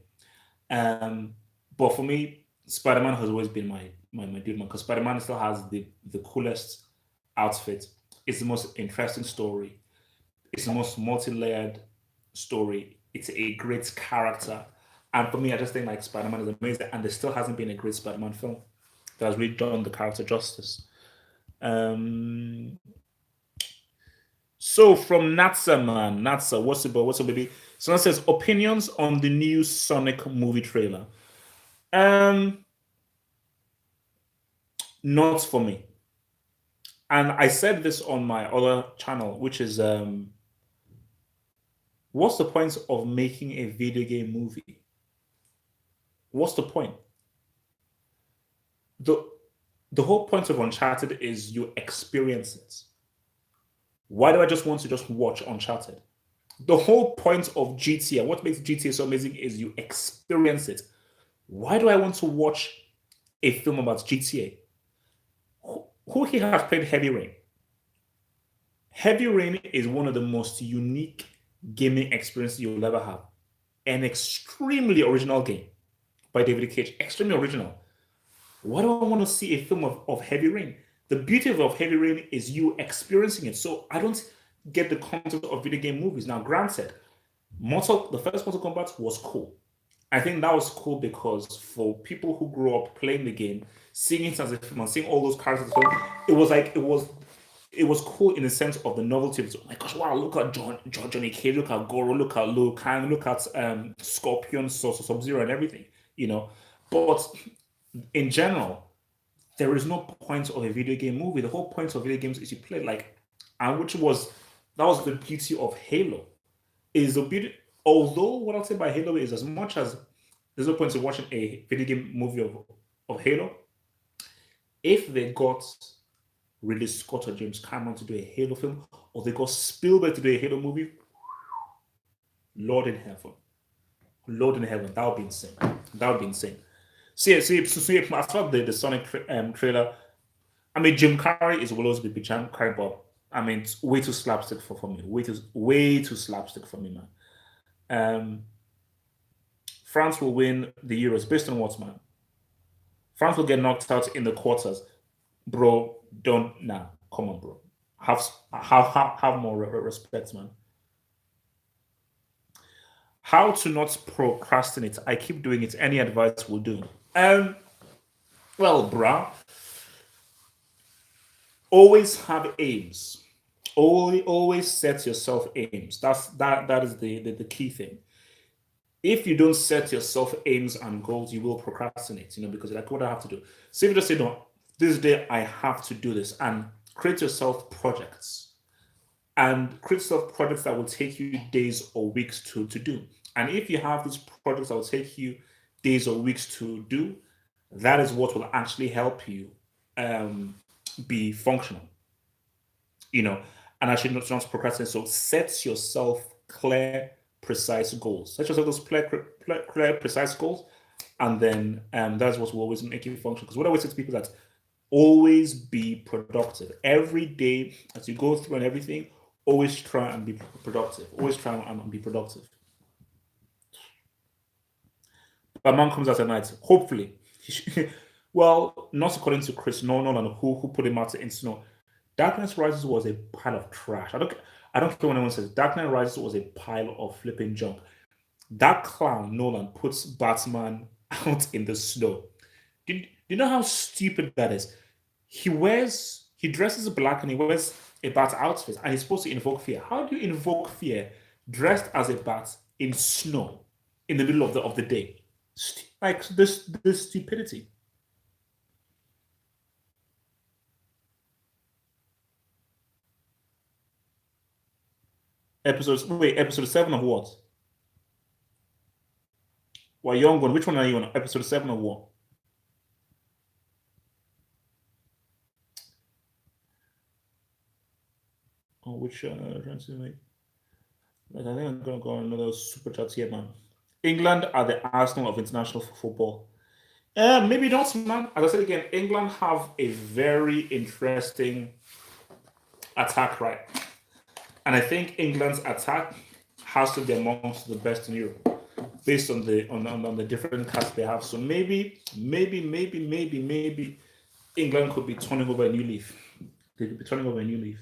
But for me, Spider-Man has always been my dude, man, because Spider-Man still has the coolest outfit. It's the most interesting story. It's the most multi-layered story. It's a great character. And for me, I just think like Spider-Man is amazing. And there still hasn't been a great Spider-Man film that has really done the character justice. So from Natsa, man, Natsa, what's up, baby? Someone says opinions on the new Sonic movie trailer. Not for me. And I said this on my other channel, which is what's the point of making a video game movie? What's the point? The whole point of Uncharted is you experience it. Why do I just want to just watch Uncharted? The whole point of GTA, what makes GTA so amazing is you experience it. Why do I want to watch a film about GTA? Who here has played Heavy Rain? Heavy Rain is one of the most unique gaming experiences you'll ever have. An extremely original game by David Cage. Extremely original. Why do I want to see a film of Heavy Rain? The beauty of Heavy Rain is you experiencing it. So I don't get the concept of video game movies. Now, granted, the first Mortal Kombat was cool. I think that was cool because for people who grew up playing the game, seeing it as a film and seeing all those characters, it was cool in the sense of the novelty. Oh my gosh, wow, look at Johnny Cage, look at Goro, look at Liu Kang, look at Scorpion, Sub-Zero and everything, But in general, there is no point of a video game movie. The whole point of video games is you play that was the beauty of Halo. Is the beauty, although what I'll say by Halo is as much as there's no point in watching a video game movie of Halo, if they got Ridley Scott or James Cameron to do a Halo film, or they got Spielberg to do a Halo movie, Lord in heaven, that would be insane. So as far as the Sonic trailer, I mean, Jim Carrey is will always be Jim Carrey, but I mean, it's way too slapstick for me. Way too slapstick for me, man. France will win the Euros based on what, man? France will get knocked out in the quarters, bro. Come on, bro. Have more respect, man. How to not procrastinate? I keep doing it. Any advice will do. Well, bruh, always have aims. Always set yourself aims. That is the key thing. If you don't set yourself aims and goals, you will procrastinate, because like, what do I have to do? So if you just say, no, this day I have to do this, and create yourself projects, and create yourself projects that will take you days or weeks to do. And if you have these projects that will take you days or weeks to do, that is what will actually help you um, be functional, you know, and actually not procrastinate. So set yourself clear, precise goals. Set yourself those clear, precise goals, and then that's what will always make you function. Because what I always say to people is that always be productive every day as you go through and everything. Always try and be productive. Always try and be productive. But man comes out at night. Hopefully, well, not according to Chris Nolan, who put him out to Snow. Dark Knight Rises was a pile of trash. I don't care when anyone says Dark Knight Rises was a pile of flipping junk. That clown Nolan puts Batman out in the snow. Do you know how stupid that is? He dresses black and he wears a bat outfit and he's supposed to invoke fear. How do you invoke fear dressed as a bat in snow in the middle of the day? Like this stupidity. Episode 7 of what? Well, young one. Which one are you on? Episode 7 of what? Oh, which translate? Like, I think I'm gonna go on another super chat here, man. England are the Arsenal of international football. Maybe not, man. As I said again, England have a very interesting attack, right? And I think England's attack has to be amongst the best in Europe, based on the different cuts they have. So maybe England could be turning over a new leaf. They could be turning over a new leaf.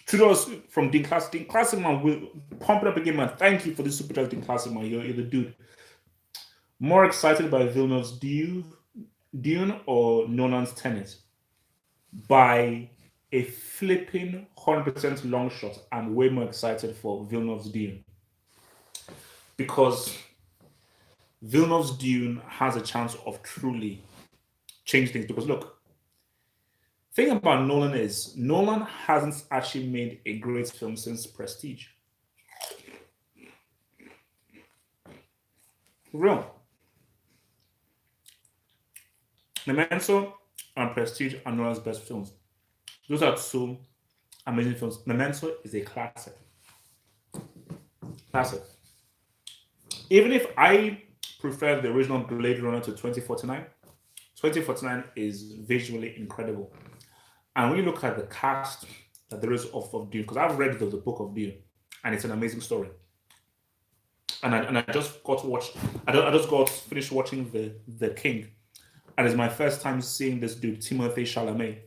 Kudos from Dean Classic. Dean Classic, man, will pump it up again, man. Thank you for the super chat, Dean Classic, man. You're the dude. More excited by Villeneuve's Dune or Nolan's Tenet? By a flipping 100% long shot, I'm way more excited for Villeneuve's Dune. Because Villeneuve's Dune has a chance of truly changing things. Because look, thing about Nolan is Nolan hasn't actually made a great film since Prestige. For real. Memento and Prestige are Nolan's best films. Those are two amazing films. Memento is a classic. Classic. Even if I prefer the original Blade Runner to 2049, 2049 is visually incredible. And when you look at the cast that there is of Dune, because I've read the book of Dune, and it's an amazing story. And I just got to watch. I just got finished watching the King, and it's my first time seeing this dude Timothée Chalamet,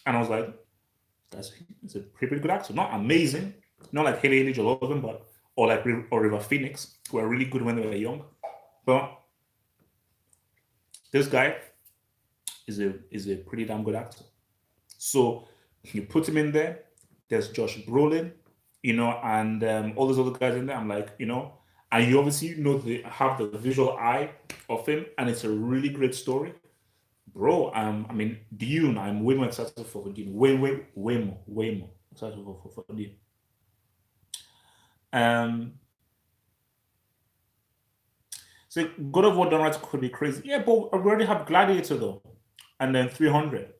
and I was like, he's a pretty good actor. Not amazing, not like Haley Joel Osment, but or River Phoenix, who were really good when they were young, but this guy is a pretty damn good actor. So you put him in there. There's Josh Brolin, and all those other guys in there. I'm like, and you obviously they have the visual eye of him, and it's a really great story, bro. I mean, Dune. I'm way more excited for Dune. Way more excited for Dune. So God of War done right could be crazy. Yeah, but we already have Gladiator though, and then 300.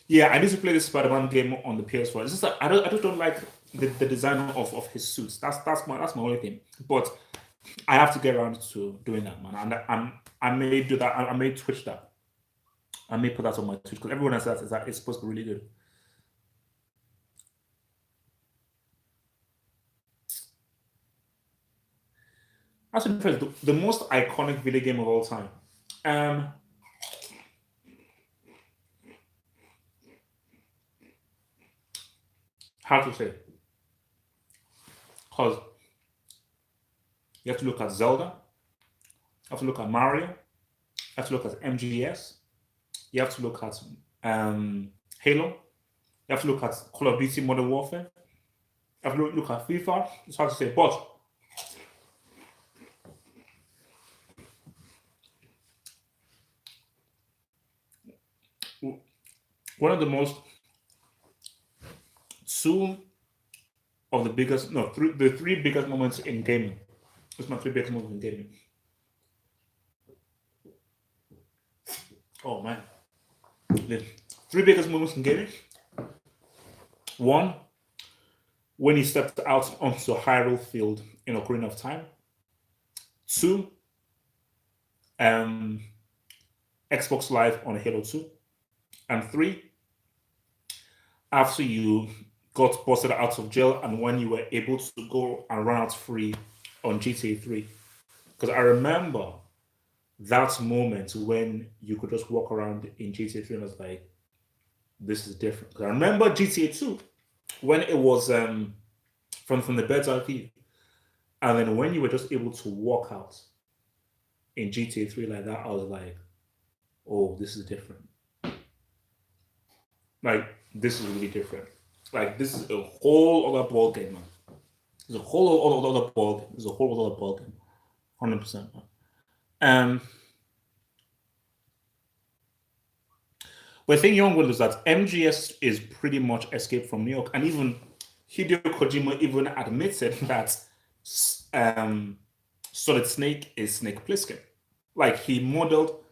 Yeah, I need to play this Spider-Man game on the PS4. It's just that I just don't like the design of his suits. That's my only thing. But I have to get around to doing that, man. And I may do that. I may Twitch that. I may put that on my Twitch because everyone else says that it's supposed to be really good. That's interesting. The most iconic video game of all time. How to say? Because you have to look at Zelda, you have to look at Mario, you have to look at MGS, you have to look at Halo, you have to look at Call of Duty Modern Warfare, you have to look at FIFA. It's hard to say, but one of the most two of the biggest no three, the three biggest moments in gaming. It's my three biggest moments in gaming. Oh man, the three biggest moments in gaming. One, when he stepped out onto a Hyrule field in Ocarina of Time. Two, um, Xbox Live on Halo 2. And three, after you got busted out of jail and when you were able to go and run out free on GTA 3. Because I remember that moment when you could just walk around in GTA 3 and I was like, this is different. 'Cause I remember GTA 2 when it was from the bird's eye view. And then when you were just able to walk out in GTA 3 like that, I was like, oh, this is different. Like, this is really different. Like, this is a whole other ball game, man. There's a whole other ball game. There's a whole other ball game. 100%, man. But the thing young is that MGS is pretty much Escape from New York. And even Hideo Kojima even admitted that Solid Snake is Snake Plissken. Like, he modeled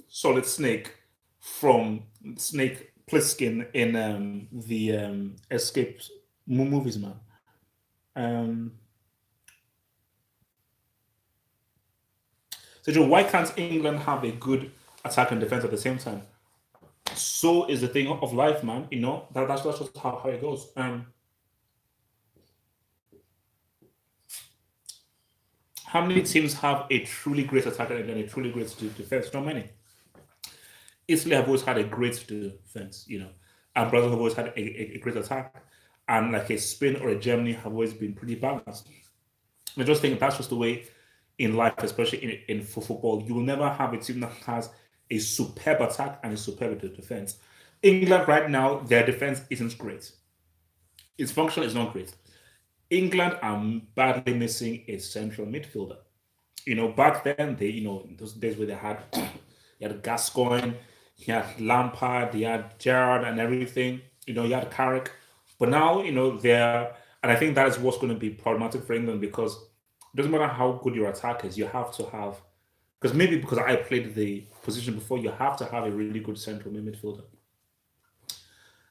Solid Snake from Snake Plissken in the Escape movies, man. So, Joe, why can't England have a good attack and defense at the same time? So is the thing of life, man. You know that's just how it goes. How many teams have a truly great attacker and a truly great defense? Not many. Italy have always had a great defense, you know, and Brazil have always had a great attack, and like a Spain or a Germany have always been pretty balanced. I just think that's just the way in life, especially in football. You will never have a team that has a superb attack and a superb defense. England right now, their defense isn't great. Its function is not great. England are badly missing a central midfielder. You know, back then they, you know, in those days where they had you had Gascoigne, you had Lampard, you had Gerrard and everything. You know, you had Carrick. But now, you know, they're and I think that is what's going to be problematic for England because it doesn't matter how good your attack is, you have to have because maybe because I played the position before, you have to have a really good central midfielder.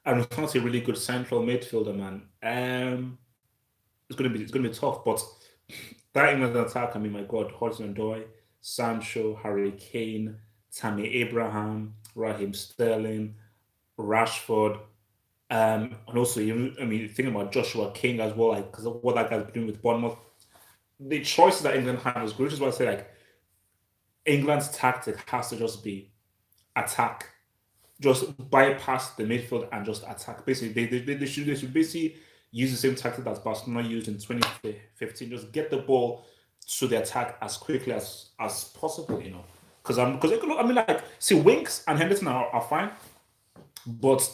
And without a really good central midfielder, man, it's gonna be tough. But that England attack, I mean, my God, Hudson-Odoi, Sancho, Harry Kane, Tammy Abraham, Raheem Sterling, Rashford, and also I mean, thinking about Joshua King as well, like because of what that guy's been doing with Bournemouth. The choices that England had was good, which is why I say like England's tactic has to just be attack, just bypass the midfield and just attack. Basically, they should basically use the same tactic that Barcelona used in 2015. Just get the ball to the attack as quickly as possible. You know, because I mean, like, see, Winks and Henderson are fine, but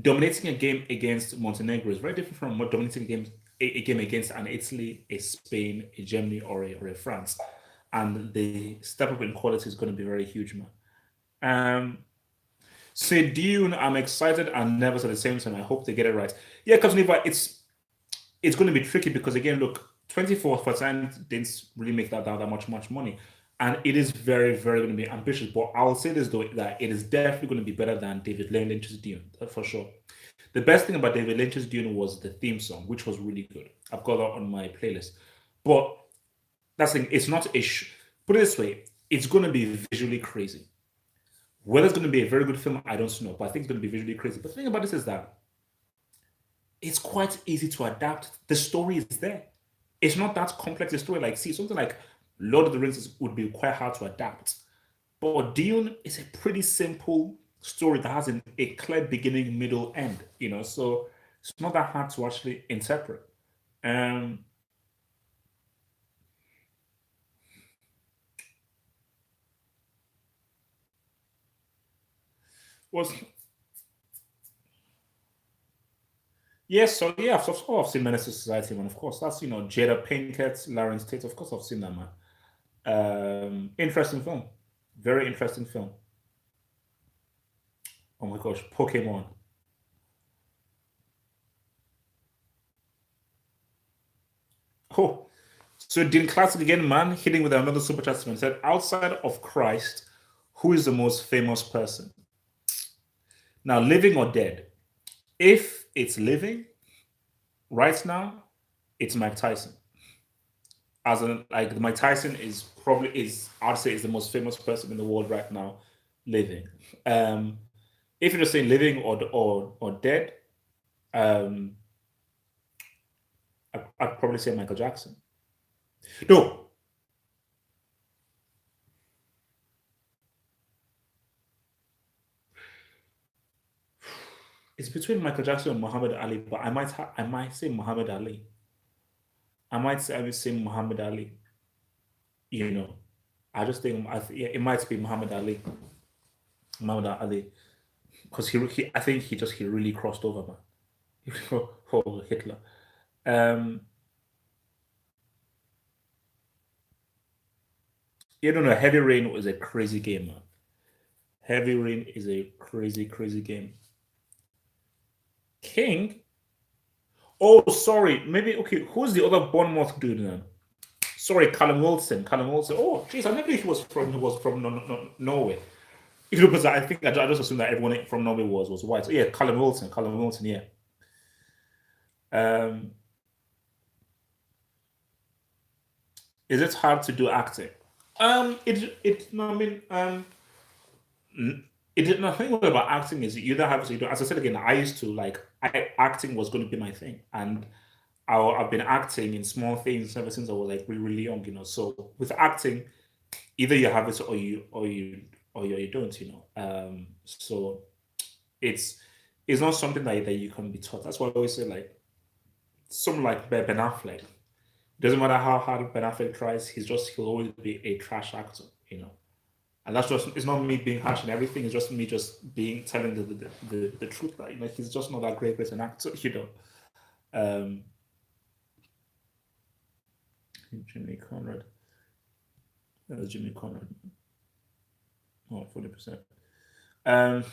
dominating a game against Montenegro is very different from dominating a game against an Italy, a Spain, a Germany, or a France. And the step up in quality is going to be very huge, man. Say Dune, I'm excited and nervous at the same time. I hope they get it right. Yeah, because it's going to be tricky because again, look, 24% didn't really make that much money, and it is very going to be ambitious. But I'll say this though, that it is definitely going to be better than David Lynch's Dune, for sure. The best thing about David Lynch's Dune was the theme song, which was really good. I've got that on my playlist. But that's the thing. It's not put it this way. It's going to be visually crazy. Whether it's going to be a very good film, I don't know. But I think it's going to be visually crazy. But the thing about this is that it's quite easy to adapt. The story is there. It's not that complex a story. Like, see, something like Lord of the Rings would be quite hard to adapt. But Dune is a pretty simple story that has a clear beginning, middle, end. You know, so it's not that hard to actually interpret. Um, was yes, so yeah, I've seen Menace to Society, man. Of course, that's Jada Pinkett, Lawrence Tate. Of course, I've seen that, man. Interesting film, very interesting film. Oh my gosh, Pokemon. Oh, so Dean Classic again, man, hitting with another super chat statement. Said, outside of Christ, who is the most famous person? Now, living or dead? If it's living right now, it's Mike Tyson. As in, like Mike Tyson is probably is I'd say is the most famous person in the world right now, living. Um, if you're just saying living or dead, um, I'd probably say Michael Jackson. No, it's between Michael Jackson and Muhammad Ali, but I might say Muhammad Ali. I would say Muhammad Ali. You know, I just think yeah, it might be Muhammad Ali. Muhammad Ali, because I think he really crossed over, man. For Hitler. Um, you don't know, Heavy Rain was a crazy game, man. Heavy Rain is a crazy, crazy game. King. Oh, sorry. Maybe okay. Who's the other Bournemouth dude then? Sorry, Callum Wilson. Callum Wilson. Oh, jeez, I never knew he was from Norway. You know, because I think I just assumed that everyone from Norway was white. So yeah, Callum Wilson. Callum Wilson. Yeah. Um, is it hard to do acting? It. No, I mean, it did nothing about acting is you either have to. As I said again, I used to like acting was going to be my thing, and I've been acting in small things ever since I was like really, really young. So with acting, either you have it or you don't. So it's it's not something that you can be taught. That's why I always say like someone like Ben Affleck. Doesn't matter how hard Ben Affleck tries, he'll always be a trash actor. And that's just it's not me being harsh and everything, it's just me just being telling the truth that he's just not that great as an actor. Um Jimmy Conrad. Jimmy Conrad. Oh, 40%. Um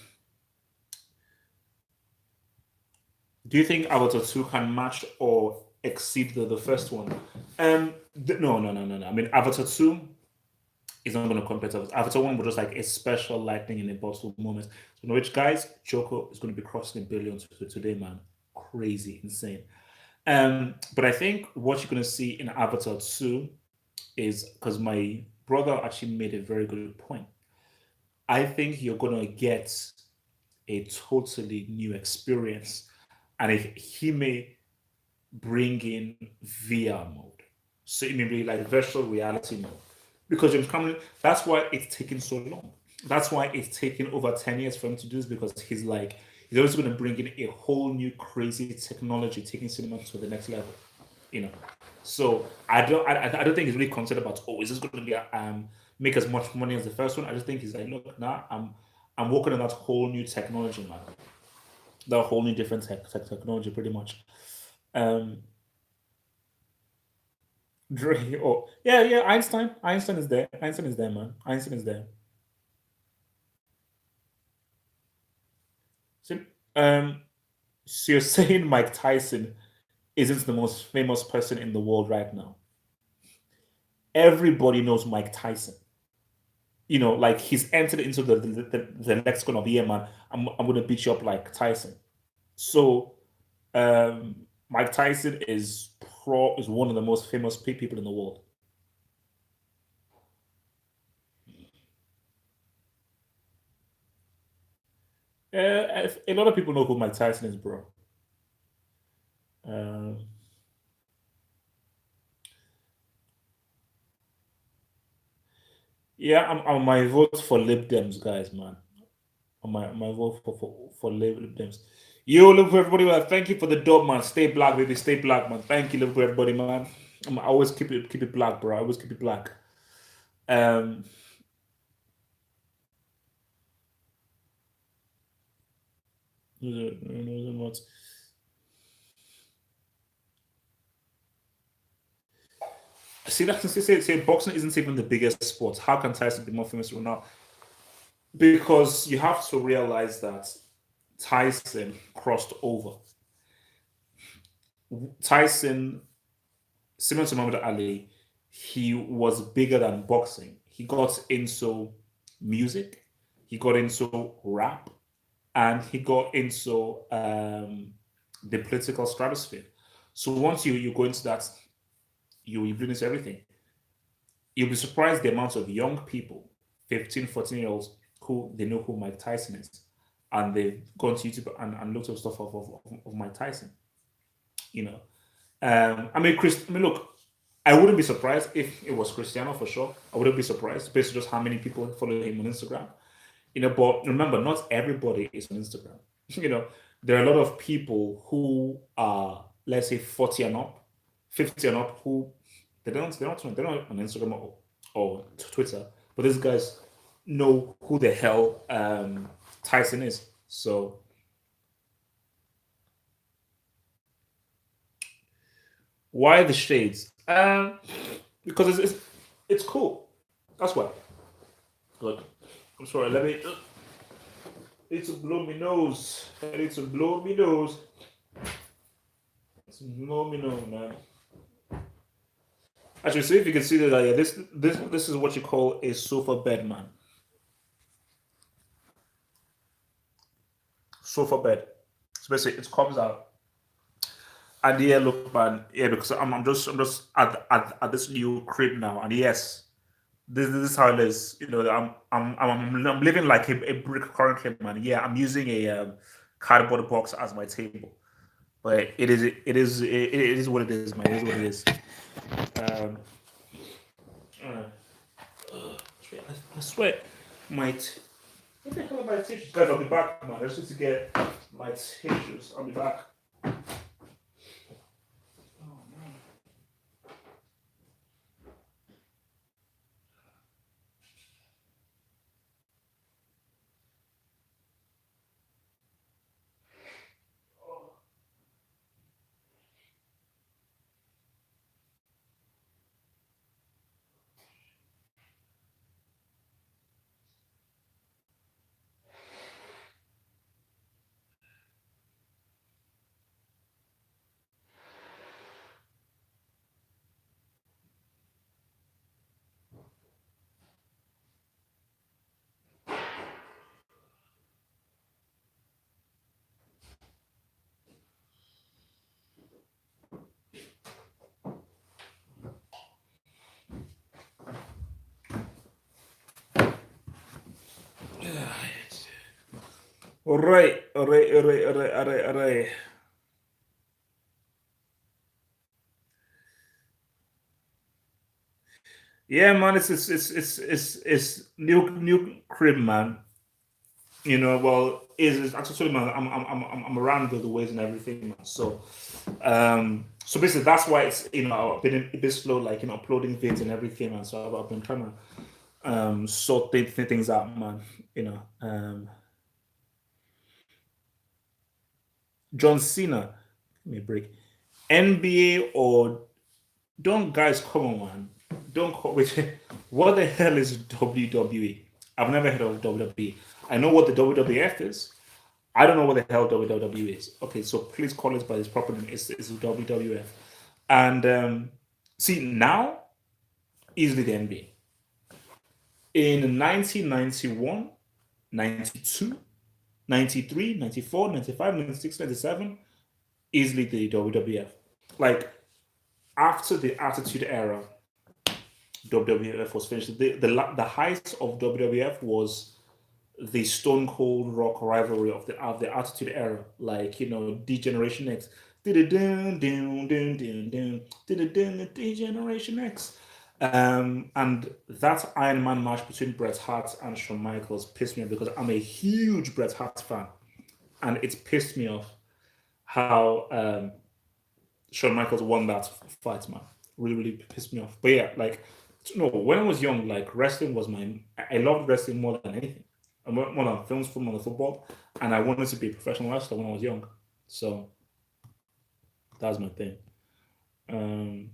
do you think Avatar 2 can match or exceed the first one? No, no, no, no, no. I mean Avatar 2 is not going to compare to Avatar 1 was just like a special lightning in a bottle moment. So, which guys, Choco is going to be crossing a billion today, man. Crazy, insane. But I think what you're going to see in Avatar 2 is because my brother actually made a very good point. I think you're going to get a totally new experience. And if he may bring in VR mode. So it may be like virtual reality mode. Because James Cameron, that's why it's taking so long. That's why it's taken over 10 years for him to do this because he's also going to bring in a whole new crazy technology, taking cinema to the next level. You know. So I don't think he's really concerned about is this going to be make as much money as the first one? I just think he's like, look, nah, I'm working on that whole new technology, man. That whole new different technology, pretty much. Um, Dre, oh yeah, yeah. Einstein is there. Einstein is there, man. Einstein is there. So, um, so you're saying Mike Tyson isn't the most famous person in the world right now? Everybody knows Mike Tyson. Like he's entered into the lexicon of yeah, man. I'm gonna beat you up like Tyson. So, Mike Tyson is one of the most famous people in the world. A lot of people know who Mike Tyson is, bro. Um, yeah, I'm on my vote for Lib Dems, guys, man. On my vote for Lib Dems. Yo, Liverpool, everybody, man. Thank you for the dub, man. Stay black, baby. Stay black, man. Thank you, Liverpool, everybody, man. I always keep it black, bro. I always keep it black. Um, what? See, that's say boxing isn't even the biggest sport. How can Tyson be more famous or not? because you have to realize that Tyson crossed over. Tyson, similar to Muhammad Ali, he was bigger than boxing. He got into music, he got into rap, and he got into the political stratosphere. So once you go into that, you bleed into everything. You'll be surprised the amount of young people, 15, 14 year olds, who they know who Mike Tyson is. And they've gone to YouTube and looked up stuff of Mike Tyson. You know, I mean, I mean, look, I wouldn't be surprised if it was Cristiano for sure. I wouldn't be surprised based on just how many people follow him on Instagram. But remember, not everybody is on Instagram. You know, there are a lot of people who are, let's say, 40 and up, 50 and up, who they're not on Instagram or Twitter, but these guys know who the hell Tyson is. So why the shades? Because it's cool. That's why. Good. I'm sorry. Let me. I need to blow me nose. I need to blow me nose. It's blow me nose, man. Actually, see if you can see that. Yeah, this is what you call a sofa bed, man. Sofa bed. So basically, it comes out. And yeah, look, man. Yeah, because I'm just at this new crib now, and yes, this is how it is. I'm living like a brick currently, man. Yeah, I'm using a cardboard box as my table, but it is what it is, man. It is what it is. Um, uh, I swear, might. What the hell are my tissues? Guys, I'll be back, man. I just need to get my tissues. I'll be back. All right, all right, all right, all right, all right, all right. Yeah, man, it's new crib, man. Well, is actually, man. I'm around the ways and everything, man. So basically, that's why it's I've been a bit slow, like uploading vids and everything, man. So I've been trying to sort things out, man. John Cena, give me a break. NBA or don't guys come on, man. Don't call wait. What the hell is WWE? I've never heard of WWE. I know what the WWF is. I don't know what the hell WWF is. Okay, so please call it by its proper name. It's WWF. And see now, easily the NBA. In 1991, 92, 93, 94, 95, 96, 97, easily the WWF. Like after the Attitude Era, WWF was finished. The height of WWF was the Stone Cold Rock rivalry of the Attitude Era, like D-Generation X, D-Generation X, and that Iron Man match between Bret Hart and Shawn Michaels pissed me off because I'm a huge Bret Hart fan, and it's pissed me off how Shawn Michaels won that fight, man. Really, really pissed me off. But yeah, like, no, when I was young, like, wrestling was I loved wrestling more than anything. More than films, more than football. And I wanted to be a professional wrestler when I was young. So that's my thing. Um,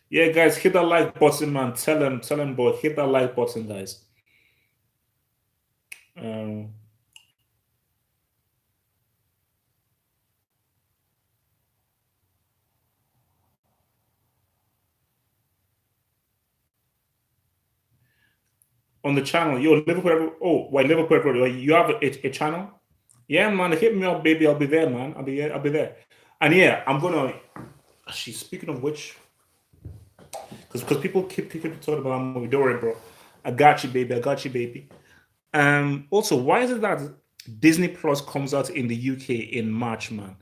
Yeah, guys, hit that like button, man. Tell them, boy, hit that like button, guys. Um, on the channel, yo, Liverpool. Oh, wait, Liverpool. You have a channel? Yeah, man. Hit me up, baby. I'll be there, man. I'll be there. And yeah, I'm gonna. Actually, speaking of which, because people keep talking about that movie. Don't worry, bro. I got you, baby. I got you, baby. Also, why is it that Disney Plus comes out in the UK in March, man?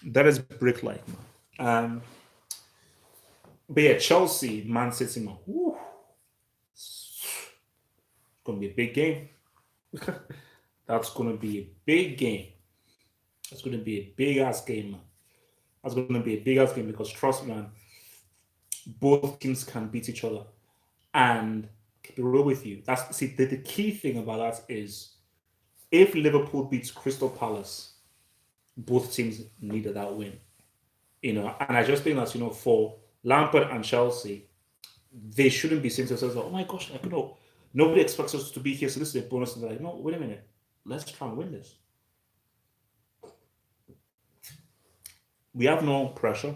That is brick like, man. But yeah, Chelsea, Man City, man. Woo, gonna be a big game. That's gonna be a big game. That's gonna be a big ass game, man. That's gonna be a big ass game because trust me, man, both teams can beat each other. And keep it real with you. That's see the key thing about that is if Liverpool beats Crystal Palace, both teams needed that win. And I just think that for Lampard and Chelsea, they shouldn't be saying to themselves, "Oh my gosh, like nobody expects us to be here, so this is a bonus." And they're like, "No, wait a minute, let's try and win this." We have no pressure.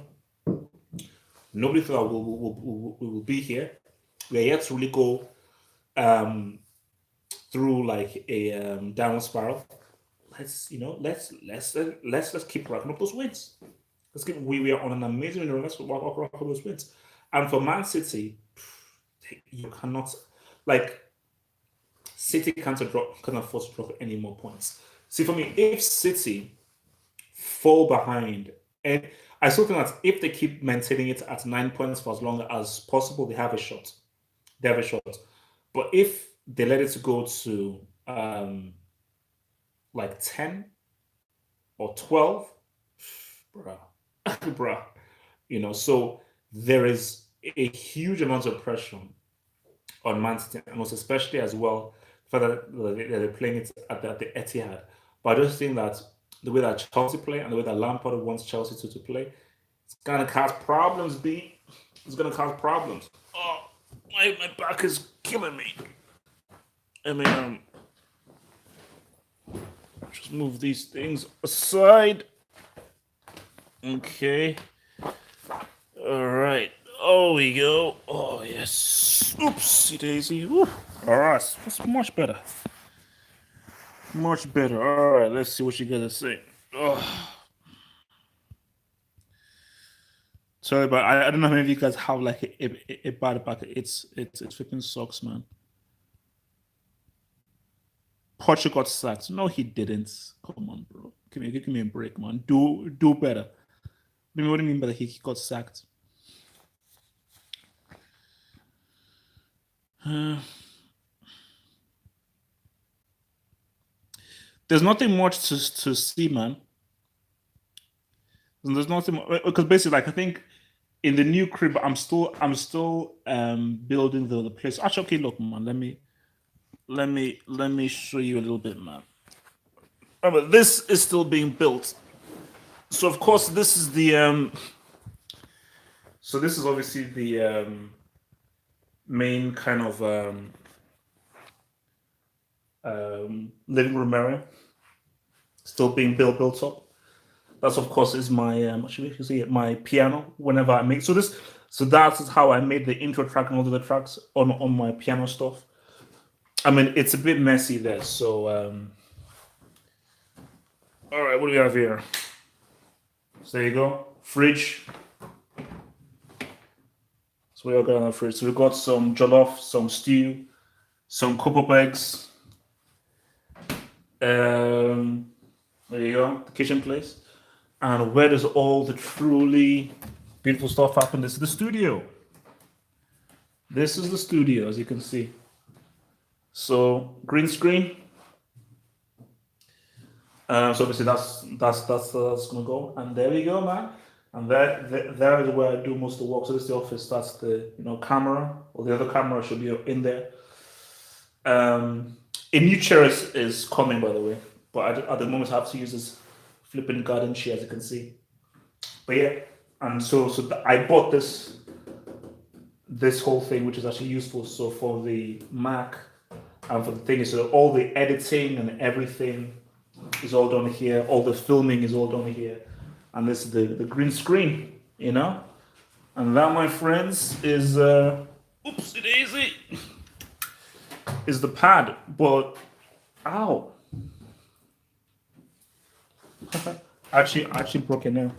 Nobody thought we will be here. We are yet to really go um, through like a downward spiral. Let's keep racking up those wins. We are on an amazing run. Let's rack up those wins. And for Man City, you cannot like City can't afford to drop any more points. See, for me, if City fall behind, and I still think that if they keep maintaining it at 9 points for as long as possible, they have a shot. They have a shot. But if they let it go to like 10 or 12, bruh, bruh, so there is a huge amount of pressure on Man City, and also especially as well for that they're playing it at the Etihad. But I just think that the way that Chelsea play and the way that Lampard wants Chelsea to play, it's gonna cause problems. It's gonna cause problems. Oh, my back is killing me. I mean, just move these things aside. Okay. All right. Oh, we go. Oh, yes. Oopsie daisy. Woo. All right. That's much better. Much better. All right. Let's see what you gotta say. Oh. Sorry, but I don't know how many of you guys have like a bad back. It's freaking sucks, man. Porsche got sacked. No, he didn't. Come on, bro. Give me a break, man. Do better. What do you mean by that? He got sacked? There's nothing much to see, man. There's nothing because basically, like I think in the new crib, I'm still building the place. Actually, okay, look, man. Let me show you a little bit, man. But this is still being built. So of course, this is the So this is obviously the main kind of living room area, still being built up. That's of course is my actually you can see it, my piano. Whenever I make so that's how I made the intro track and all the other tracks on my piano stuff. I mean, it's a bit messy there. So all right, what do we have here? So there you go, fridge. So we all got on the fridge. So we got some jollof, some stew, some couple eggs. There you go, the kitchen place. And where does all the truly beautiful stuff happen? This is the studio. This is the studio, as you can see. So green screen. So obviously that's gonna go, and there we go, man. And there is where I do most of the work. So this is the office. That's the camera, or the other camera should be in there. A new chair is coming, by the way, but at the moment I have to use this flipping garden chair, as you can see. But yeah, and so I bought this this whole thing, which is actually useful. So for the Mac and for the thing, so all the editing and everything is all done here. All the filming is all done here, and this is the green screen, you know. And that, my friends, is oopsie daisy, is the pad. But ow, actually broke it now.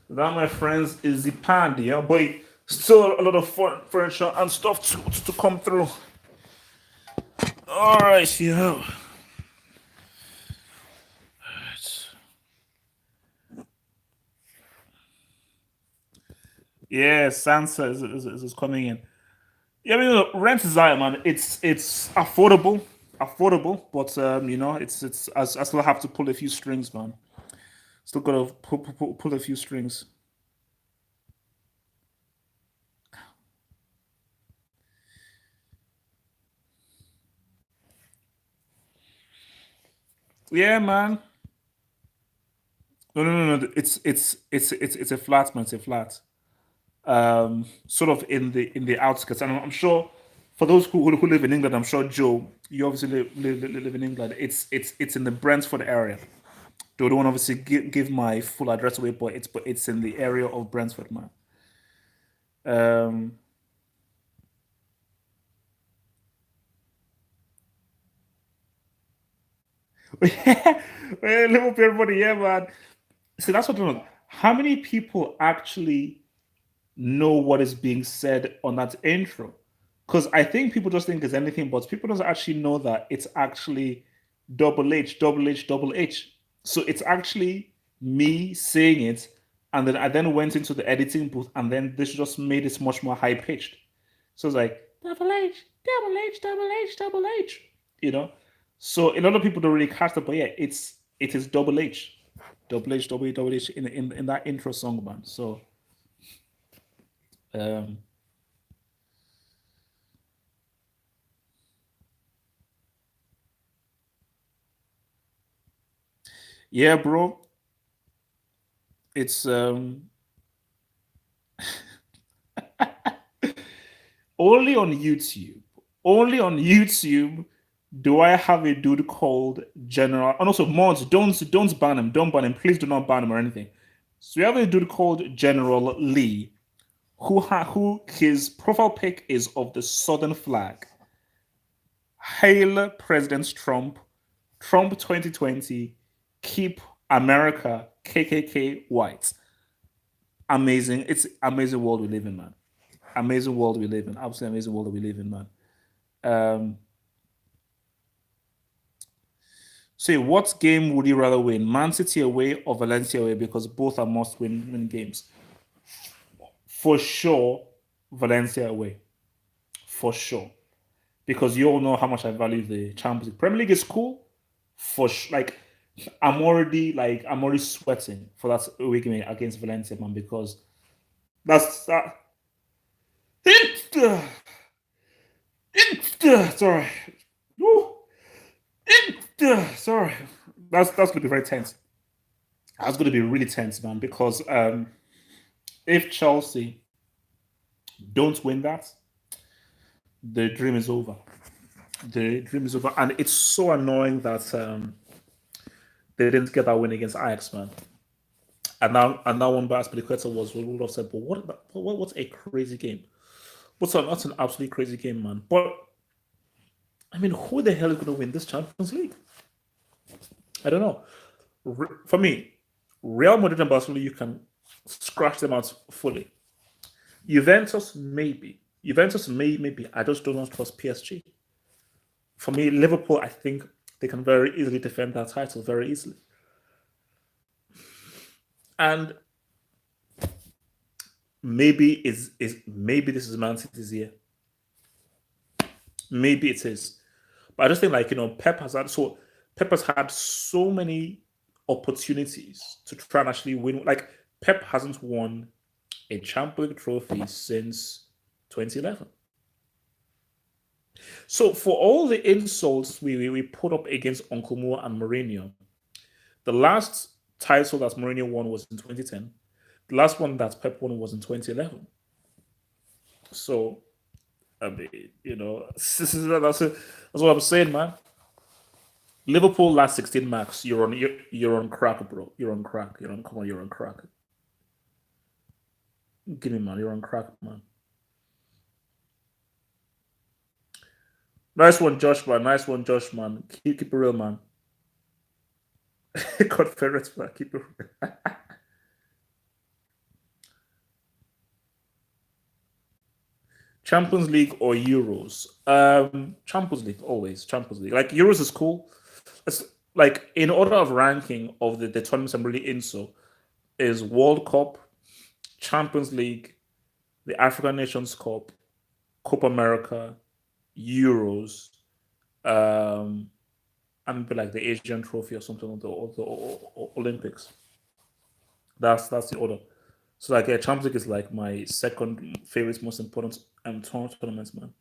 That, my friends, is the pad, yeah. But still a lot of furniture and stuff to come through. All right, yeah. Yeah, Sansa is coming in. Yeah, I mean, look, rent is high, man. It's affordable, but it's I still have to pull a few strings, man. Still gotta pull a few strings. Yeah, man. No. It's a flat, man. It's a flat. Sort of in the outskirts, and I'm sure for those who live in England, I'm sure Joe, you obviously live in England. It's in the Brentford area. Don't want to obviously give my full address away, but it's in the area of Brentford, man. Um, Liverpool, everybody, yeah, man. See, that's what I don't know. How many people actually know what is being said on that intro? Because I think people just think it's anything, but people don't actually know that it's actually double H, double H, double H. So it's actually me saying it, and then I then went into the editing booth, and then this just made it much more high pitched. So it's like double H, double H, double H, double H. You know. So a lot of people don't really catch that, but yeah, it is double H, double H, double H, double H in that intro song, man. So um, yeah, bro, it's only on YouTube. Only on YouTube do I have a dude called General. And also, mods, don't ban him. Don't ban him. Please do not ban him or anything. So we have a dude called General Lee, who his profile pic is of the Southern flag. Hail President Trump. Trump 2020. Keep America KKK white. Amazing. It's amazing world we live in, man. Amazing world we live in. Absolutely amazing world that we live in, man. Um, so, what game would you rather win? Man City away or Valencia away? Because both are must win games. For sure, Valencia away. For sure. Because you all know how much I value the Champions League. Premier League is cool. Like, I'm already sweating for that away game against Valencia, man, because that's that. Sorry. Woo. Sorry. That's gonna be very tense. That's gonna be really tense, man, because if Chelsea don't win that, the dream is over. The dream is over. And it's so annoying that they didn't get that win against Ajax, man. And that one by Aspilicueta was we would have said, but what's a crazy game? That's an absolutely crazy game, man. But I mean, who the hell is going to win this Champions League? I don't know. For me, Real Madrid and Barcelona, you can scratch them out fully. Juventus, maybe. Juventus, maybe. I just don't trust PSG. For me, Liverpool, I think they can very easily defend that title very easily. And maybe this is Man City's year. Maybe it is. But I just think like Pep has had so many opportunities to try and actually win. Like Pep hasn't won a Champions League trophy since 2011. So for all the insults we put up against Uncle Mo and Mourinho, the last title that Mourinho won was in 2010. The last one that Pep won was in 2011. So I mean, that's what I'm saying, man. Liverpool last 16 marks. You're on crack, bro. You're on crack. You're on come on. You're on crack. Give me, man. You're on crack, man. Nice one, Josh, man. Nice one, Josh, man. Keep it real, man. Confederates, man. Keep it real. Champions League or Euros? Champions League, always. Champions League. Like, Euros is cool. It's like, in order of ranking of the tournaments I'm really into, is World Cup, Champions League, the African Nations Cup, Copa America, Euros, um, and maybe like the Asian Trophy or something, or the Olympics. That's the order. So like, Champions League is like my second favorite, most important tournaments, man.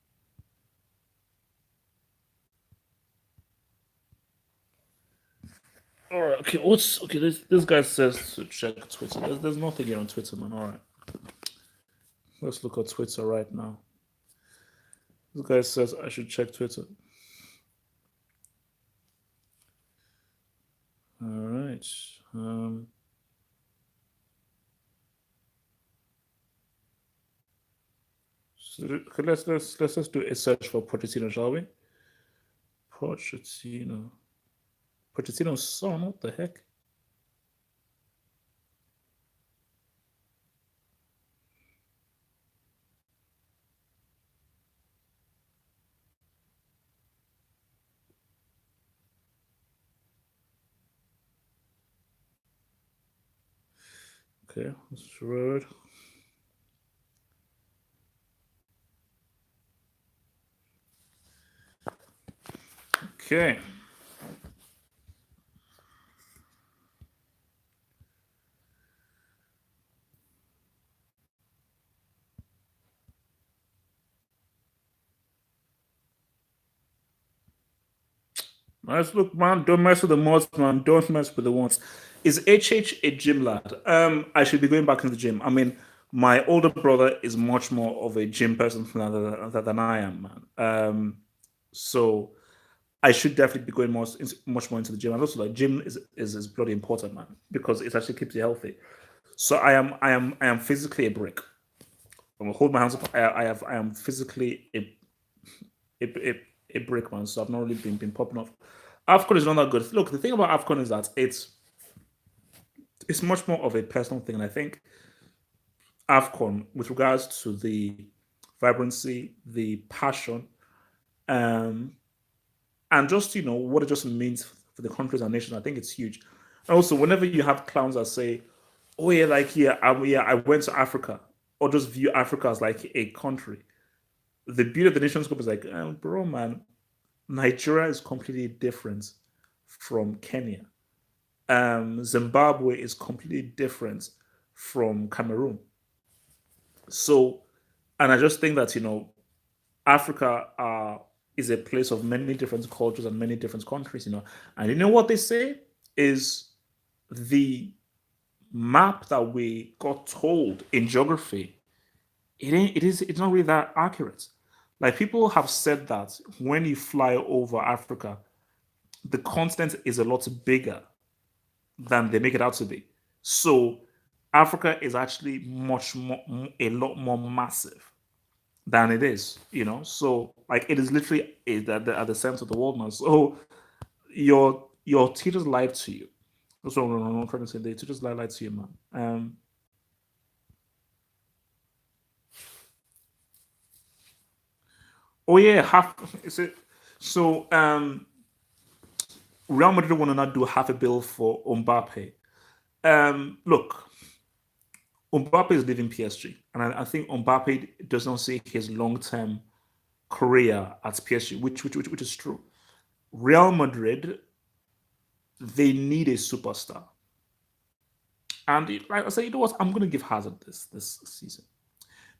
All right, okay. What's okay? This guy says to check Twitter. There's nothing here on Twitter, man. All right, let's look at Twitter right now. This guy says I should check Twitter. All right. So, okay, let's just do a search for Pochettino, shall we? Pochettino. Pochettino's son. What the heck? Okay, that's right. Okay. Nice look, man. Don't mess with the mods, man. Don't mess with the ones. Is HH a gym lad? I should be going back into the gym. I mean, my older brother is much more of a gym person than I am, man. So I should definitely be going much more into the gym. And also, like, gym is bloody important, man, because it actually keeps you healthy. So I am physically a brick. I'm gonna hold my hands up. I am physically a brick, man. So I've not really been popping off. Afcon is not that good. Look, the thing about Afcon is that it's much more of a personal thing. And I think Afcon, with regards to the vibrancy, the passion, um, and just what it just means for the countries and nations, I think it's huge. And also, whenever you have clowns that say, "Oh yeah, like I went to Africa," or just view Africa as like a country, the beauty of the Nations Cup is like, bro, man, Nigeria is completely different from Kenya. Zimbabwe is completely different from Cameroon. So, and I just think that Africa is a place of many different cultures and many different countries. And you know what they say is the map that we got told in geography. It's not really that accurate. Like, people have said that when you fly over Africa, the continent is a lot bigger than they make it out to be. So Africa is actually a lot more massive than it is. So like, it is literally at the center of the world now. So your teachers lied to you. That's what I'm trying to say. The teachers lied to you, man. Oh yeah, half is it? So Real Madrid want to not do half a bill for Mbappe. Look, Mbappe is leaving PSG, and I think Mbappe does not see his long-term career at PSG, which is true. Real Madrid, they need a superstar, and like I say, you know what? I'm going to give Hazard this season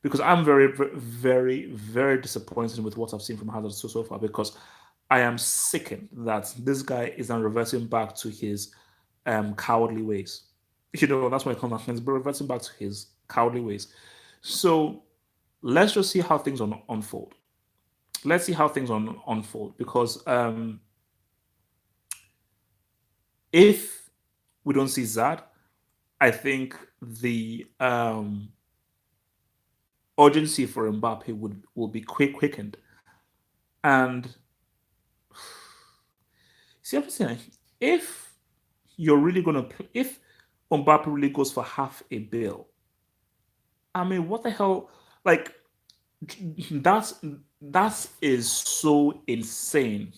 because I'm very, very, very disappointed with what I've seen from Hazard so far. Because I am sickened that this guy is now reverting back to his cowardly ways. That's why I come back. He's reverting back to his cowardly ways. So let's just see how things unfold. Let's see how things unfold because if we don't see Zad, I think the urgency for Mbappe will be quickened. And see, I'm saying, if you're really gonna if Mbappe really goes for half a bill, I mean, what the hell? Like that's that is so insane.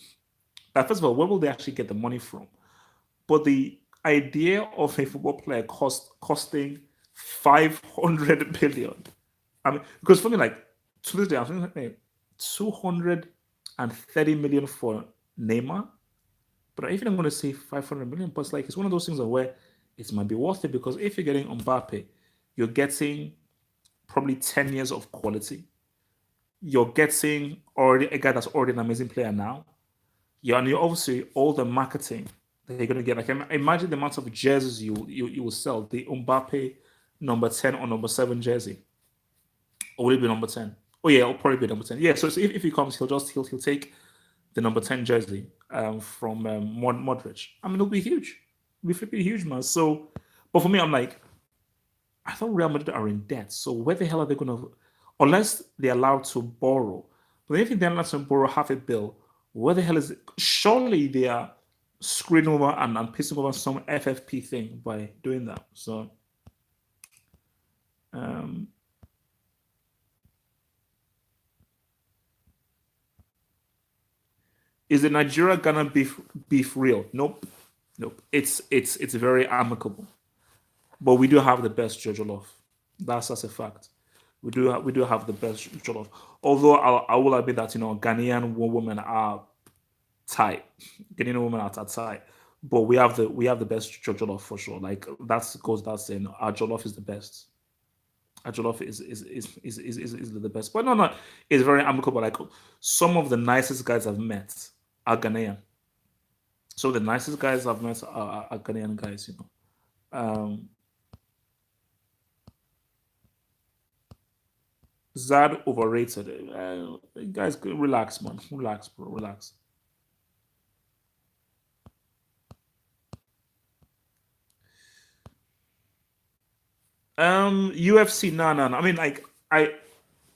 That first of all, where will they actually get the money from? But the idea of a football player costing 500 billion. I mean, because for me, like to this day, I'm thinking like 230 million for Neymar. But even I'm going to say 500 million, but it's one of those things where it might be worth it because if you're getting Mbappe, you're getting probably 10 years of quality. You're getting already a guy that's already an amazing player now. And you obviously all the marketing that you're gonna get. Like imagine the amount of jerseys you will sell. The Mbappe number 10 or number 7 jersey. Or will it be number 10? Oh yeah, it'll probably be number 10. Yeah, so if he comes, he'll take the number 10 jersey from Modric. I mean, it'll be huge. It'll be flipping huge, man. So, but for me, I'm like, I thought Real Madrid are in debt. So where the hell are they going to, unless they're allowed to borrow? But if they're allowed to borrow half a bill, where the hell is it? Surely they are screwing over and pissing over some FFP thing by doing that. So, is the Nigeria Ghana beef real? Nope. It's very amicable, but we do have the best jollof. That's a fact. We do have the best jollof. Although I will admit that Ghanaian women are tight. Ghanaian women are tight, but we have the best jollof for sure. Like that's goes that saying. Our jollof is the best. Our jollof is the best. But no, it's very amicable. Like some of the nicest guys I've met are Ghanaian. So the nicest guys I've met are Ghanaian guys. Zad overrated. Guys, relax, man. Relax, bro. Relax. UFC, no. I mean, like,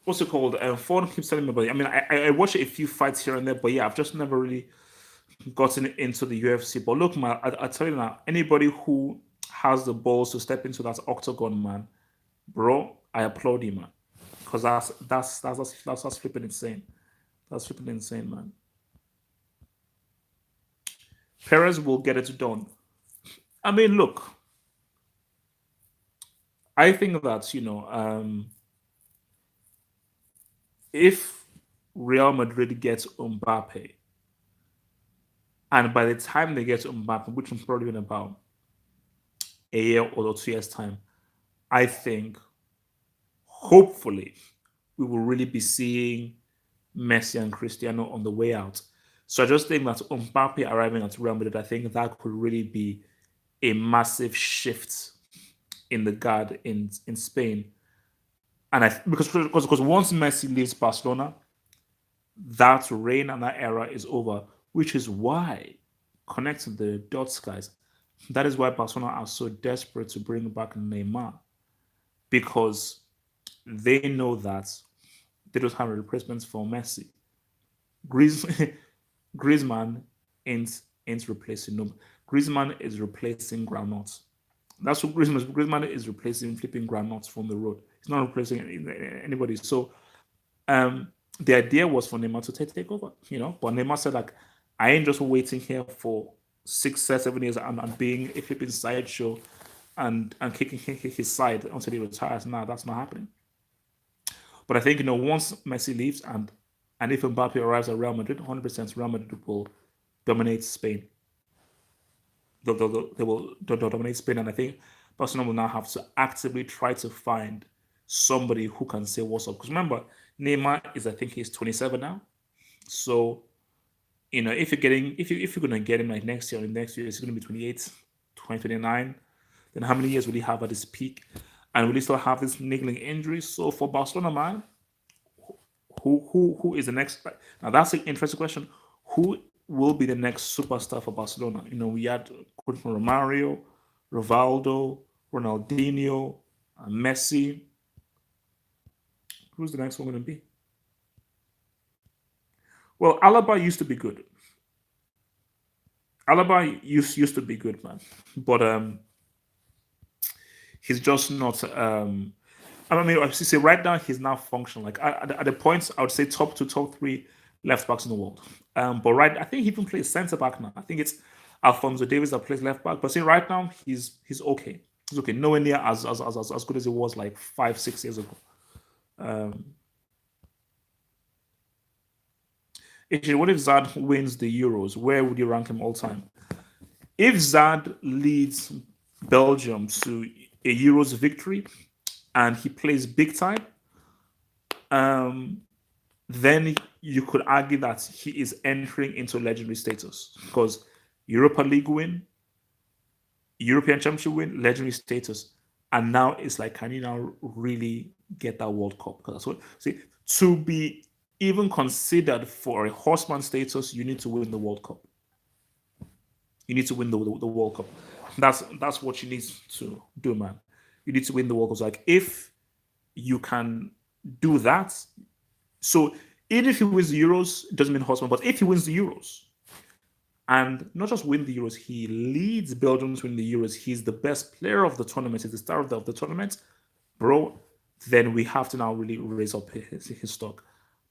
what's it called? Ford keeps telling me about it. I mean, I watch a few fights here and there, but yeah, I've just never really gotten into the UFC. But look, man, I tell you now, anybody who has the balls to step into that octagon, man, bro, I applaud you, man, because that's flipping insane. That's flipping insane, man. Perez will get it done. I mean, look, I think that if Real Madrid gets Mbappe, and by the time they get Mbappe, which is probably in about a year or 2 years' time, I think hopefully we will really be seeing Messi and Cristiano on the way out. So I just think that Mbappe arriving at Real Madrid, I think that could really be a massive shift in the guard in Spain. And because once Messi leaves Barcelona, that reign and that era is over, which is why, connecting the dots, guys, that is why Barcelona are so desperate to bring back Neymar, because they know that they don't have a replacement for Messi. Griezmann ain't replacing no. Griezmann is replacing groundnuts. That's what Griezmann is replacing flipping groundnuts from the road. He's not replacing anybody. So the idea was for Neymar to take over, But Neymar said, like, I ain't just waiting here for 6, 7 years and being a flipping sideshow and kicking his side until he retires. Nah, that's not happening. But I think, once Messi leaves and if Mbappe arrives at Real Madrid, 100% Real Madrid will dominate Spain. They will dominate Spain, and I think Barcelona will now have to actively try to find somebody who can say what's up. Because remember, Neymar is, I think he's 27 now. So, if you're gonna get him like next year, or next year he's gonna be 28, 2029, then how many years will he have at his peak? And will he still have this niggling injury? So for Barcelona, man, Who is the next? Now that's an interesting question. Who will be the next superstar for Barcelona? We had Romario, Rivaldo, Ronaldinho, Messi. Who's the next one going to be? Well, Alaba used to be good. Alaba used to be good, man. But he's just not. I mean, I say right now he's now functional. Like at the points, I would say top two, top three left backs in the world. But right, I think he even plays centre back now. I think it's Alfonso Davies that plays left back. But see, right now he's okay. He's okay. Nowhere near as good as it was like 5-6 years ago. What if Zad wins the Euros? Where would you rank him all time? If Zad leads Belgium to a Euros victory and he plays big time, then you could argue that he is entering into legendary status because Europa League win, European Championship win, legendary status, and now it's like, can you now really get that World Cup? Because that's what see to be even considered for a horseman status, you need to win the World Cup. You need to win the World Cup. That's what you need to do, man. You need to win the World Cup. Like if you can do that, so even if he wins the Euros, it doesn't mean horseman. But if he wins the Euros, and not just win the Euros, he leads Belgium to win the Euros. He's the best player of the tournament. He's the star of the tournament, bro. Then we have to now really raise up his stock.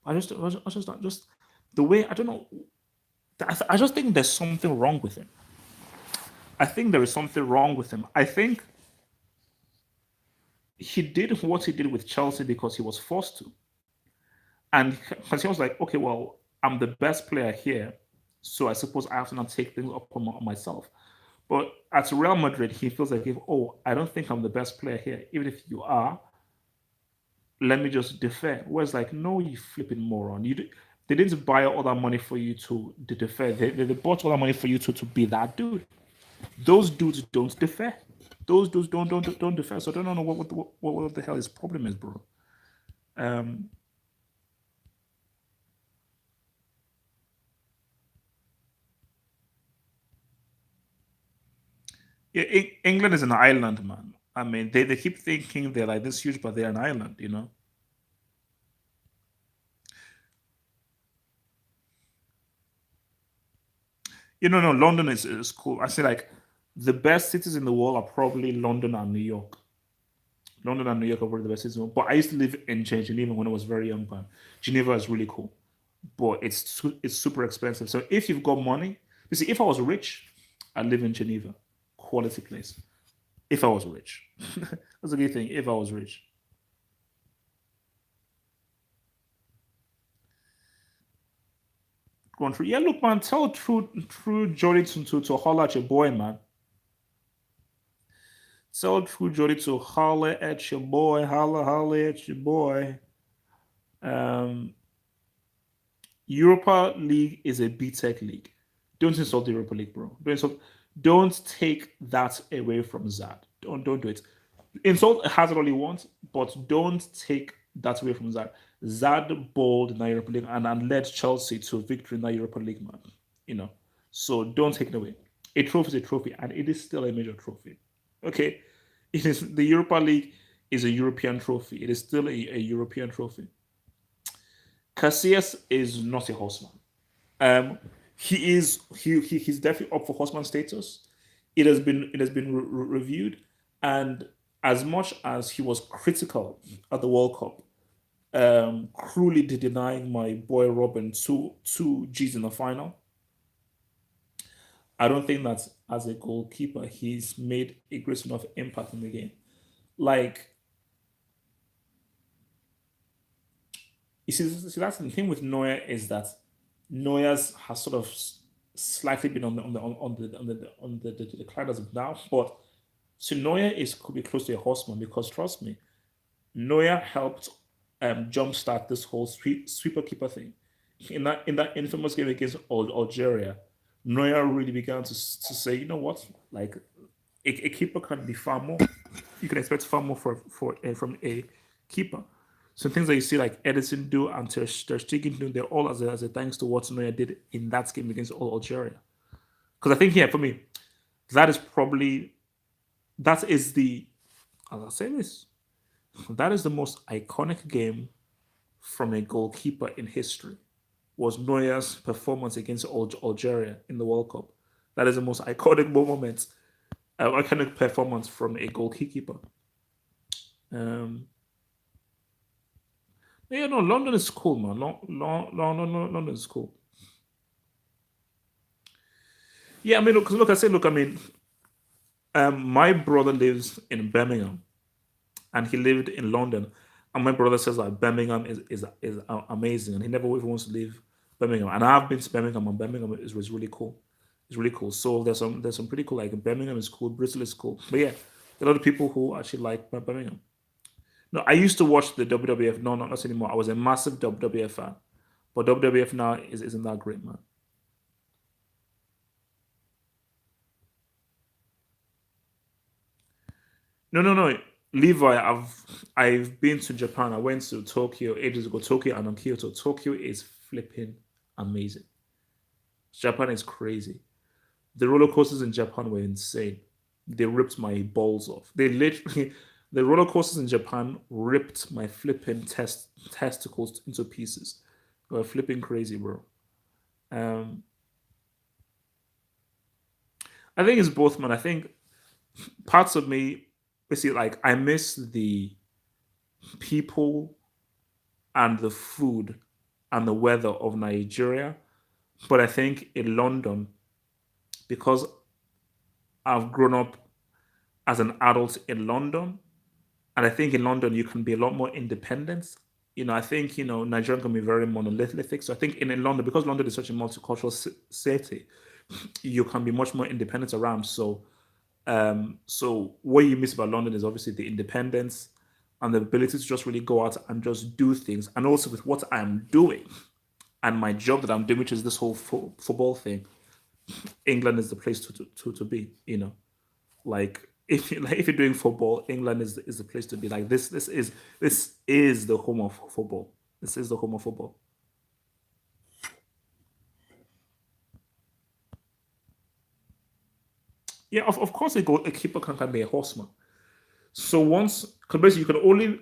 I just the way I don't know. I just think there's something wrong with him. I think there is something wrong with him. I think he did what he did with Chelsea because he was forced to. And because he was like, okay, well, I'm the best player here, so I suppose I have to now take things up on myself. But at Real Madrid, he feels like, I don't think I'm the best player here. Even if you are, let me just defer. Whereas like, no, you flipping moron. They didn't buy all that money for you to defer. They bought all that money for you to be that dude. Those dudes don't defer. Those dudes don't defer. So I don't know what the hell his problem is, bro. Yeah, England is an island, man. I mean, they keep thinking they're like this huge, but they're an island. No, London is cool. I say like the best cities in the world are probably London and New York. London and New York are probably the best cities. But I used to live in Geneva when I was very young, man. Geneva is really cool, but it's super expensive. So if you've got money, you see, if I was rich, I'd live in Geneva, quality place. If I was rich, that's a good thing. If I was rich, going through. Yeah, look, man, tell true Jody to holler at your boy, man. Tell true Jody to holler at your boy, holler at your boy. Um, Europa League is a B-Tech league. Don't insult the Europa League, bro. Don't take that away from Zad. Don't do it. Insult has it all he wants, but don't take that away from Zad. Zad bowled in the Europa League and led Chelsea to victory in the Europa League, man. You know. So don't take it away. A trophy is a trophy, and it is still a major trophy. Okay. It is the Europa League is a European trophy. It is still a European trophy. Casillas is not a horseman. He's definitely up for horseman status. It has been reviewed, and as much as he was critical at the World Cup, cruelly denying my boy Robin two G's in the final, I don't think that as a goalkeeper he's made a great enough impact in the game. Like see that's the thing with Neuer is that Neuer's has sort of slightly been on the decline as of now, but so Neuer is could be close to a horseman because trust me, Neuer helped jumpstart this whole sweeper keeper thing. In that infamous game against Algeria, Neuer really began to say, you know what, like a keeper can be far more. You can expect far more from a keeper. Some things that you see like Edison do and Ter Stegen do, they're all as a thanks to what Neuer did in that game against Algeria. Because I think, yeah, for me, that is probably that is the I'll say this. That is the most iconic game from a goalkeeper in history. Was Neuer's performance against Algeria in the World Cup. That is the most iconic moment, iconic performance from a goalkeeper. Um, yeah, no, London is cool, man. London is cool. Yeah, I mean, look, I said, look, I mean, my brother lives in Birmingham, and he lived in London, and my brother says that Birmingham is amazing, and he never even wants to leave Birmingham. And I've been to Birmingham, and Birmingham was really cool. It's really cool. So there's some pretty cool, like Birmingham is cool, Bristol is cool, but yeah, there are a lot of people who actually like Birmingham. No, I used to watch the WWF. No, not anymore. I was a massive WWF fan, but WWF now isn't that great, man. No, no, no. Levi, I've been to Japan. I went to Tokyo ages ago. Tokyo and Kyoto. Tokyo is flipping amazing. Japan is crazy. The roller coasters in Japan were insane. They ripped my balls off. They literally, the roller coasters in Japan ripped my flipping testicles into pieces. They were flipping crazy, bro. Um, I think it's both, man. I think parts of me, basically, like I miss the people and the food and the weather of Nigeria. But I think in London, because I've grown up as an adult in London, and I think in London you can be a lot more independent. I think Nigeria can be very monolithic. So I think in London, because London is such a multicultural city, you can be much more independent around. So what you miss about London is obviously the independence and the ability to just really go out and just do things. And also with what I'm doing and my job that I'm doing, which is this whole football thing, England is the place to be. Like if you're doing football, England is the place to be. Like this is the home of football. This is the home of football. Yeah, of course a keeper can be a horseman. So once, because basically you can only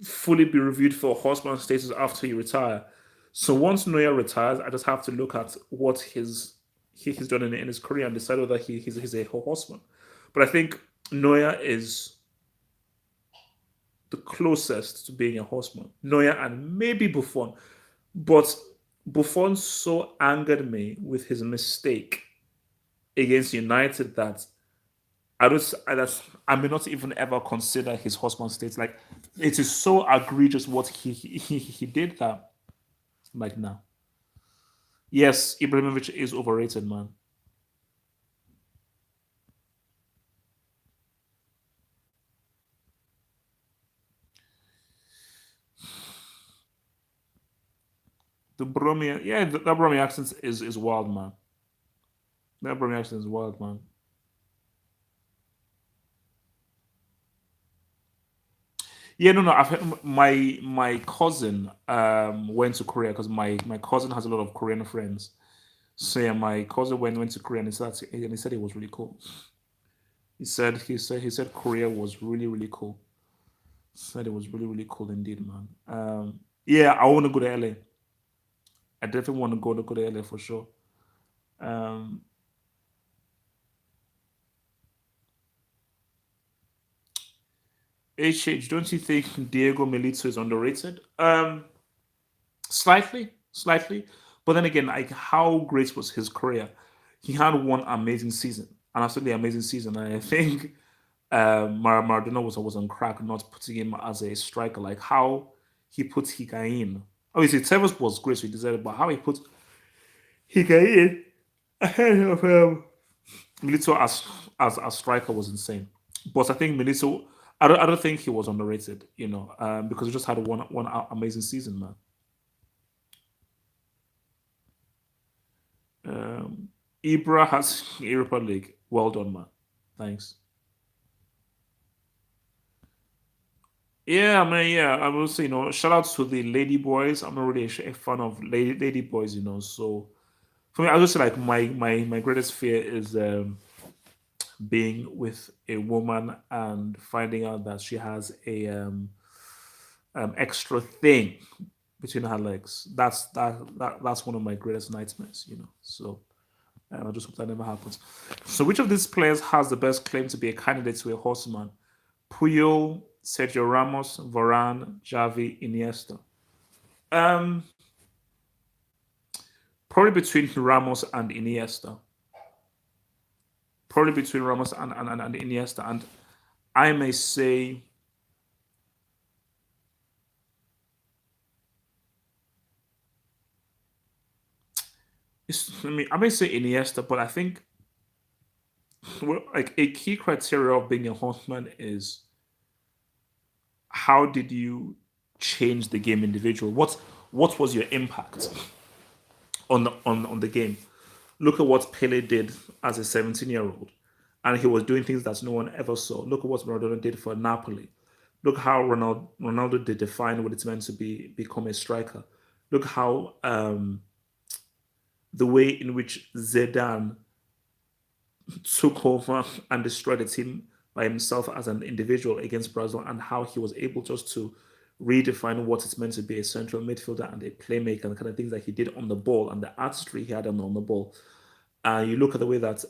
fully be reviewed for horseman status after you retire. So once Neuer retires, I just have to look at what he's done in his career and decide whether he's a horseman. But I think Neuer is the closest to being a horseman. Neuer and maybe Buffon. But Buffon so angered me with his mistake against United that I may not even ever consider his horseman state. Like it is so egregious what he did that like now. Yes, Ibrahimovic is overrated, man. The Bromi, yeah, that Bromi accent is wild, man. That Bromi accent is wild, man. Yeah, no, no. I've heard, my cousin went to Korea because my cousin has a lot of Korean friends. So yeah, my cousin went to Korea and he said it was really cool. He said Korea was really really cool. Said it was really really cool indeed, man. Yeah, I want to go to LA. I definitely want to go to LA for sure. Um, HH, don't you think Diego Milito is underrated? Slightly, slightly. But then again, like how great was his career? He had one amazing season, an absolutely amazing season. And I think Maradona was on crack, not putting him as a striker. Like how he put Higuain. Obviously, Tevez was great, so he deserved it. But how he put Higuain ahead of Milito as striker was insane. But I think Milito, I don't think he was underrated. Because he just had one amazing season, man. Um, Ibra has Europa League. Well done, man. Thanks. Yeah, I mean, yeah, I will say, shout out to the Lady Boys. I'm not really a fan of Lady Boys, so for me, I just say like my greatest fear is being with a woman and finding out that she has a extra thing between her legs. That's one of my greatest nightmares. So I just hope that never happens. So which of these players has the best claim to be a candidate to a horseman? Puyol, Sergio Ramos, Varane, Javi, Iniesta. Um, Probably between Ramos and Iniesta. Probably between Ramos and Iniesta. And I may say, I may say Iniesta, but I think like a key criteria of being a horseman is how did you change the game individual? What was your impact on the game? Look at what Pele did as a 17-year-old, and he was doing things that no one ever saw. Look at what Maradona did for Napoli. Look how Ronaldo did define what it's meant to become a striker. Look how the way in which Zidane took over and destroyed the team by himself as an individual against Brazil, and how he was able just to redefine what it's meant to be a central midfielder and a playmaker, and the kind of things that he did on the ball and the artistry he had on the ball. You look at the way that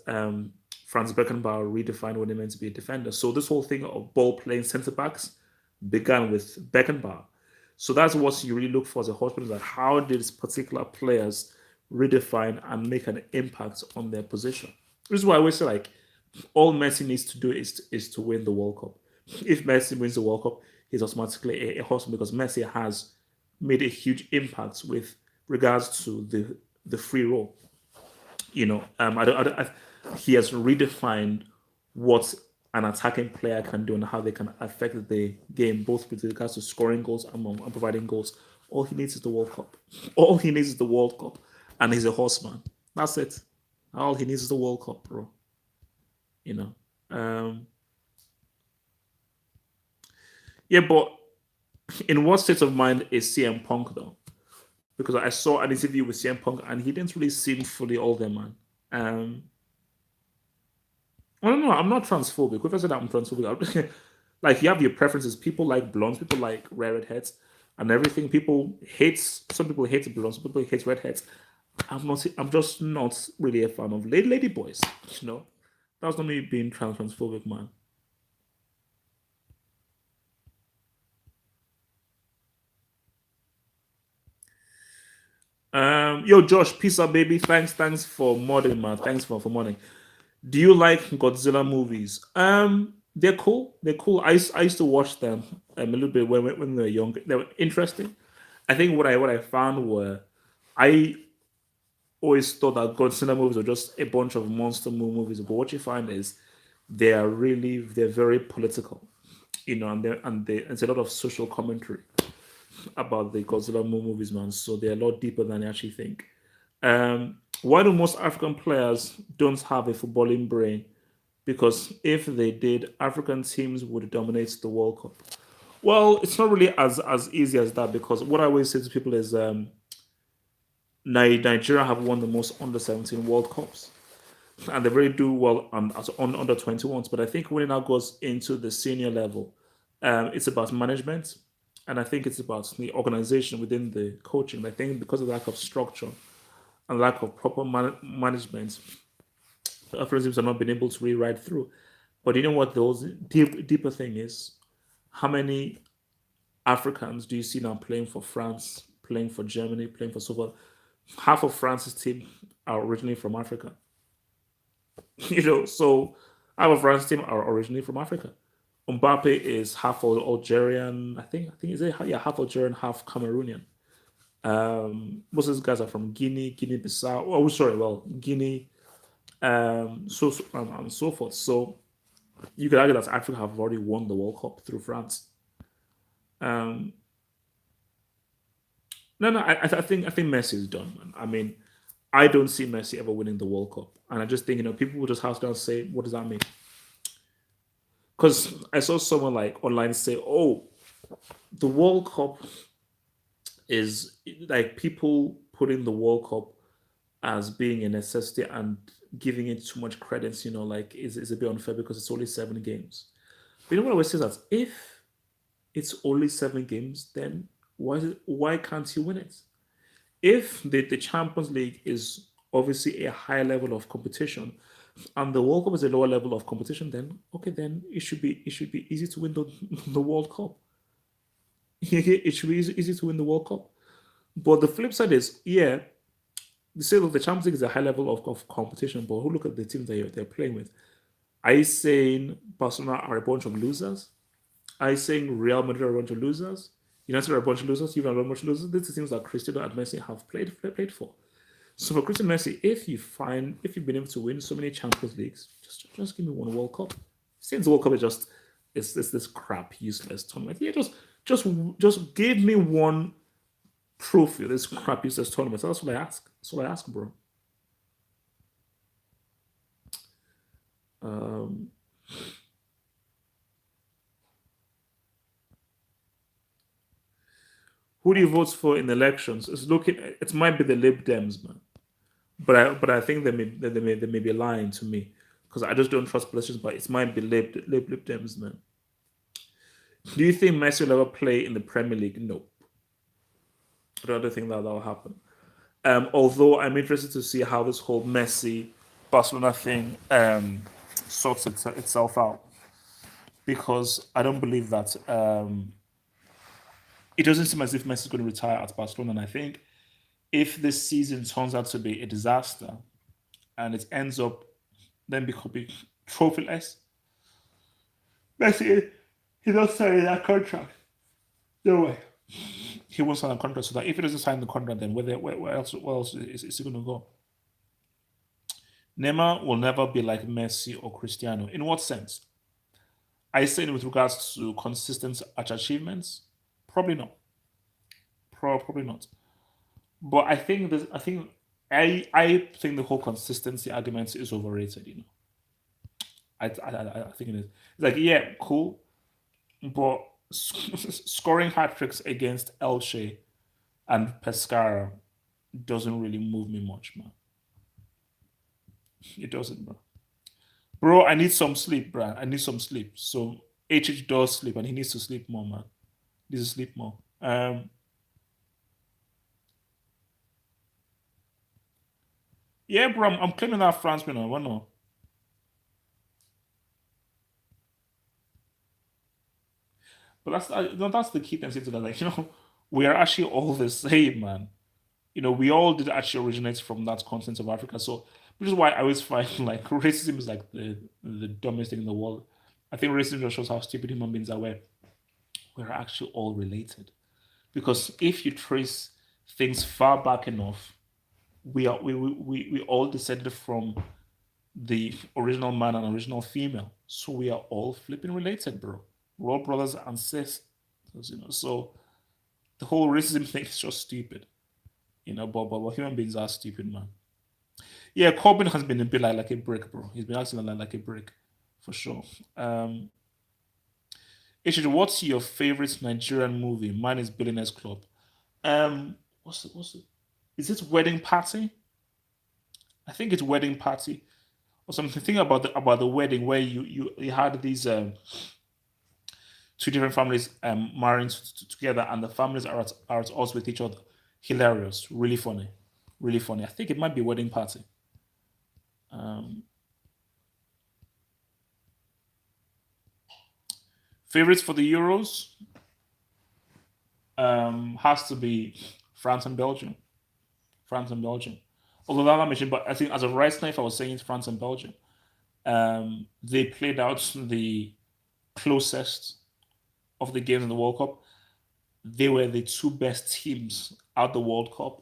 Franz Beckenbauer redefined what it meant to be a defender. So this whole thing of ball playing centre backs began with Beckenbauer. So that's what you really look for as a husband, is that how did these particular players redefine and make an impact on their position. This is why I always say like all Messi needs to do is to win the World Cup. If Messi wins the World Cup, he's automatically a husband, because Messi has made a huge impact with regards to the free roll. He has redefined what an attacking player can do and how they can affect the game, both with regards to scoring goals and providing goals. All he needs is the World Cup. All he needs is the World Cup, and he's a horseman. That's it. All he needs is the World Cup, bro. You know. Um, yeah, but in what state of mind is CM Punk though? Because I saw an interview with CM Punk and he didn't really seem fully all there, man. Um, I don't know. I'm not transphobic. If I said that I'm transphobic, like you have your preferences. People like blondes, people like redheads, and everything. Some people hate blondes, some people hate redheads. I'm not. I'm just not really a fan of lady boys. You know, that's not me being transphobic, man. Yo, Josh, peace out, baby. Thanks for modding, man. Thanks for modding. Do you like Godzilla movies? They're cool. They're cool. I used to watch them a little bit when they were young. They were interesting. I think what I found were I always thought that Godzilla movies were just a bunch of monster movies, but what you find is they're very political, and it's a lot of social commentary about the Godzilla movies, man. So they're a lot deeper than you actually think. Why do most African players don't have a footballing brain? Because if they did, African teams would dominate the World Cup. Well, it's not really as easy as that, because what I always say to people is Nigeria have won the most under 17 World Cups, and they really do well on under 21s. But I think when it now goes into the senior level, it's about management, and I think it's about the organization within the coaching. I think because of lack of structure and lack of proper management, African teams have not been able to really ride through. But you know what? The deeper thing is, how many Africans do you see now playing for France, playing for Germany, playing for so forth? Half of France's team are originally from Africa. So half of France's team are originally from Africa. Mbappe is half Algerian. I think is it yeah, half Algerian, half Cameroonian. Most of these guys are from Guinea, Guinea-Bissau. Oh, sorry, well, Guinea, and so forth. So you could argue that Africa have already won the World Cup through France. Um, no, no, I think Messi is done, man. I mean, I don't see Messi ever winning the World Cup, and I just think people will just have to say, what does that mean? Because I saw someone like online say, "Oh, the World Cup is like people putting the World Cup as being a necessity and giving it too much credence, like is a bit unfair because it's only 7 games. But you know what I always say that if it's only 7 games, then why can't you win it? If the Champions League is obviously a high level of competition and the World Cup is a lower level of competition, then okay, then it should be easy to win the the World Cup. It should be easy to win the World Cup. But the flip side is, yeah, they say look, the Champions League is a high level of competition, but who look at the teams that they're playing with? Are you saying Barcelona are a bunch of losers? Are you saying Real Madrid are a bunch of losers? United are a bunch of losers. Juve are a bunch of losers. These are teams that Cristiano and Messi have played for. So for Cristiano Messi, if you've been able to win so many Champions Leagues, just give me one World Cup. Since the World Cup is just it's this crap useless tournament, yeah, just just give me one trophy. This crap useless tournament. So that's what I ask. That's what I ask, bro. Um, who do you vote for in elections? It's looking. It might be the Lib Dems, man. But I think they may be lying to me because I just don't trust politicians. But it might be Lib Dems, man. Do you think Messi will ever play in the Premier League? No, I don't think that will happen. Although I'm interested to see how this whole Messi Barcelona thing sorts itself out because I don't believe that it doesn't seem as if Messi is going to retire at Barcelona. And I think if this season turns out to be a disaster and it ends up then becoming trophyless, Messi he does sign that contract. No way. He won't sign a contract. So that if he doesn't sign the contract, then where else is he going to go? Neymar will never be like Messi or Cristiano. In what sense? I say with regards to consistent achievements, probably not. Probably not. But I think the whole consistency argument is overrated. I think it is. It's like yeah, cool, but scoring hat tricks against Elche and Pescara doesn't really move me much, man. It doesn't, bro. Bro, I need some sleep, bro. I need some sleep. So HH does sleep, and he needs to sleep more, man. He needs to sleep more. Yeah, bro. I'm claiming that France, man. Why not? But that's the key thing to that. Like we are actually all the same, man. We all did actually originate from that continent of Africa. So, which is why I always find like racism is like the dumbest thing in the world. I think racism just shows how stupid human beings are. Where we're actually all related, because if you trace things far back enough, we all descended from the original man and original female. So we are all flipping related, bro. We're all brothers and sisters, So the whole racism thing is just stupid, but human beings are stupid, man. Yeah, Corbyn has been a bit like a brick, bro. He's been acting like a brick, for sure. Um, Ishid, what's your favorite Nigerian movie? Mine is Billionaires Club. What's it? Is it Wedding Party? I think it's Wedding Party or something. Think about the wedding where you had these two different families marrying together, and the families are at odds with each other. Hilarious, really funny, really funny. I think it might be Wedding Party. Um, Favorites for the Euros has to be France and Belgium. France and Belgium. Although that mentioned, but I think as of right now, if I was saying it's France and Belgium, they played out the closest of the games in the World Cup. They were the two best teams at the World Cup.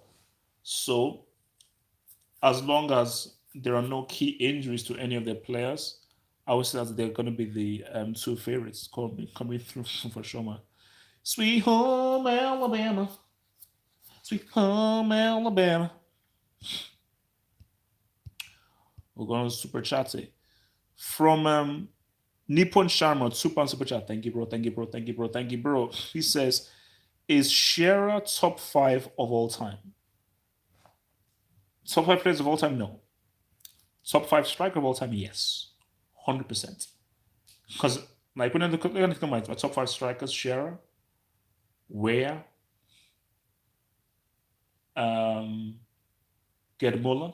So as long as there are no key injuries to any of their players, I would say that they're going to be the two favorites coming through for sure, man. Sweet home Alabama, sweet home Alabama. We're going to super chatty from Nippon Sharma, super super chat. Thank you, bro. Thank you, bro. Thank you, bro. Thank you, bro. He says, "Is Shearer top five of all time? Top five players of all time? No. Top five striker of all time? Yes, 100%. Because like when I look at my top five strikers, Shearer, Weah, um, Gerd Muller,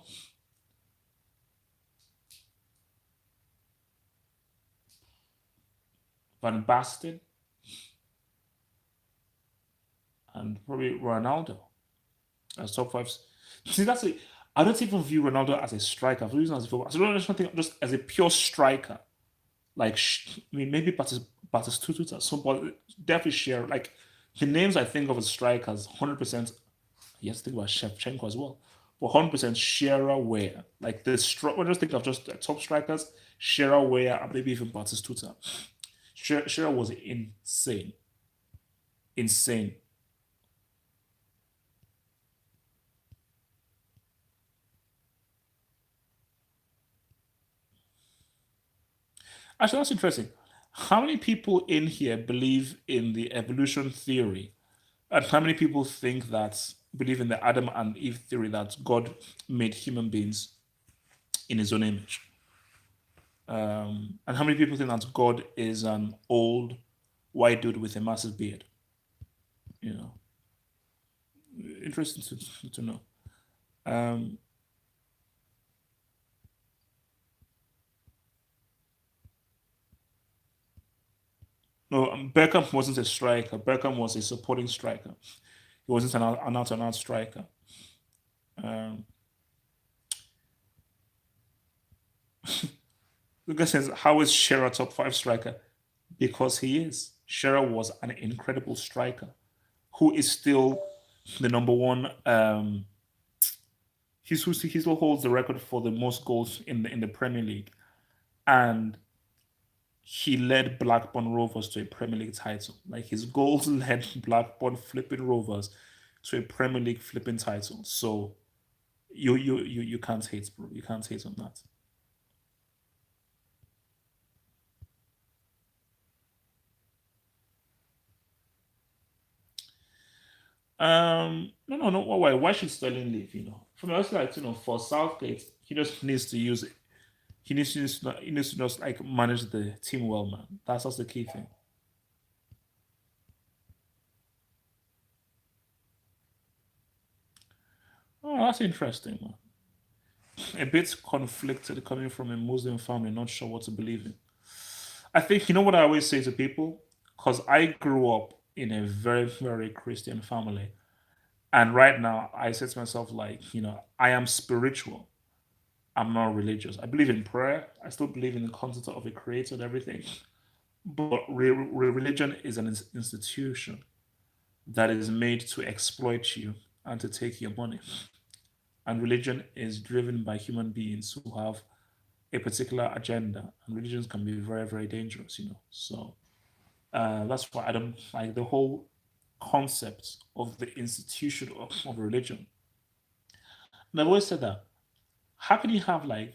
Van Basten, and probably Ronaldo as top five. See, that's it. I don't even view Ronaldo as a striker. I view him as a footballer. I don't think just as a pure striker. Like, I mean, maybe Batistuta at some point. Definitely share. Like, the names I think of as strikers, 100%. Yes, think about Shevchenko as well. But 100% Shearer, Weah. Like, when I just think of just the top strikers, Shearer, Weah, and maybe even Batistuta. Shearer was insane. Insane. Actually, that's interesting. How many people in here believe in the evolution theory? And how many people think that, believe in the Adam and Eve theory that God made human beings in his own image? And how many people think that God is an old white dude with a massive beard? You know, interesting to know. Um, no, Beckham wasn't a striker. Beckham was a supporting striker. He wasn't an out-and-out striker. Um, Lucas says, "How is Shearer top five striker?" Because he is. Shearer was an incredible striker who is still the number one. He still holds the record for the most goals in the Premier League, and he led Blackburn Rovers to a Premier League title. Like his goals led Blackburn flipping Rovers to a Premier League flipping title. So you can't hate, bro. You can't hate on that. No. Why should Sterling leave? From the outside, for Southgate, he just needs to use it. He needs to just like manage the team well, man. That's the key thing. Oh, that's interesting, man. A bit conflicted coming from a Muslim family, not sure what to believe in. I think what I always say to people, because I grew up in a very, very Christian family. And right now I say to myself, like, I am spiritual. I'm not religious. I believe in prayer. I still believe in the concept of a creator and everything. But religion is an institution that is made to exploit you and to take your money. And religion is driven by human beings who have a particular agenda. And religions can be very, very dangerous. So that's why I don't like the whole concept of the institution of religion. And I've always said that. How can you have like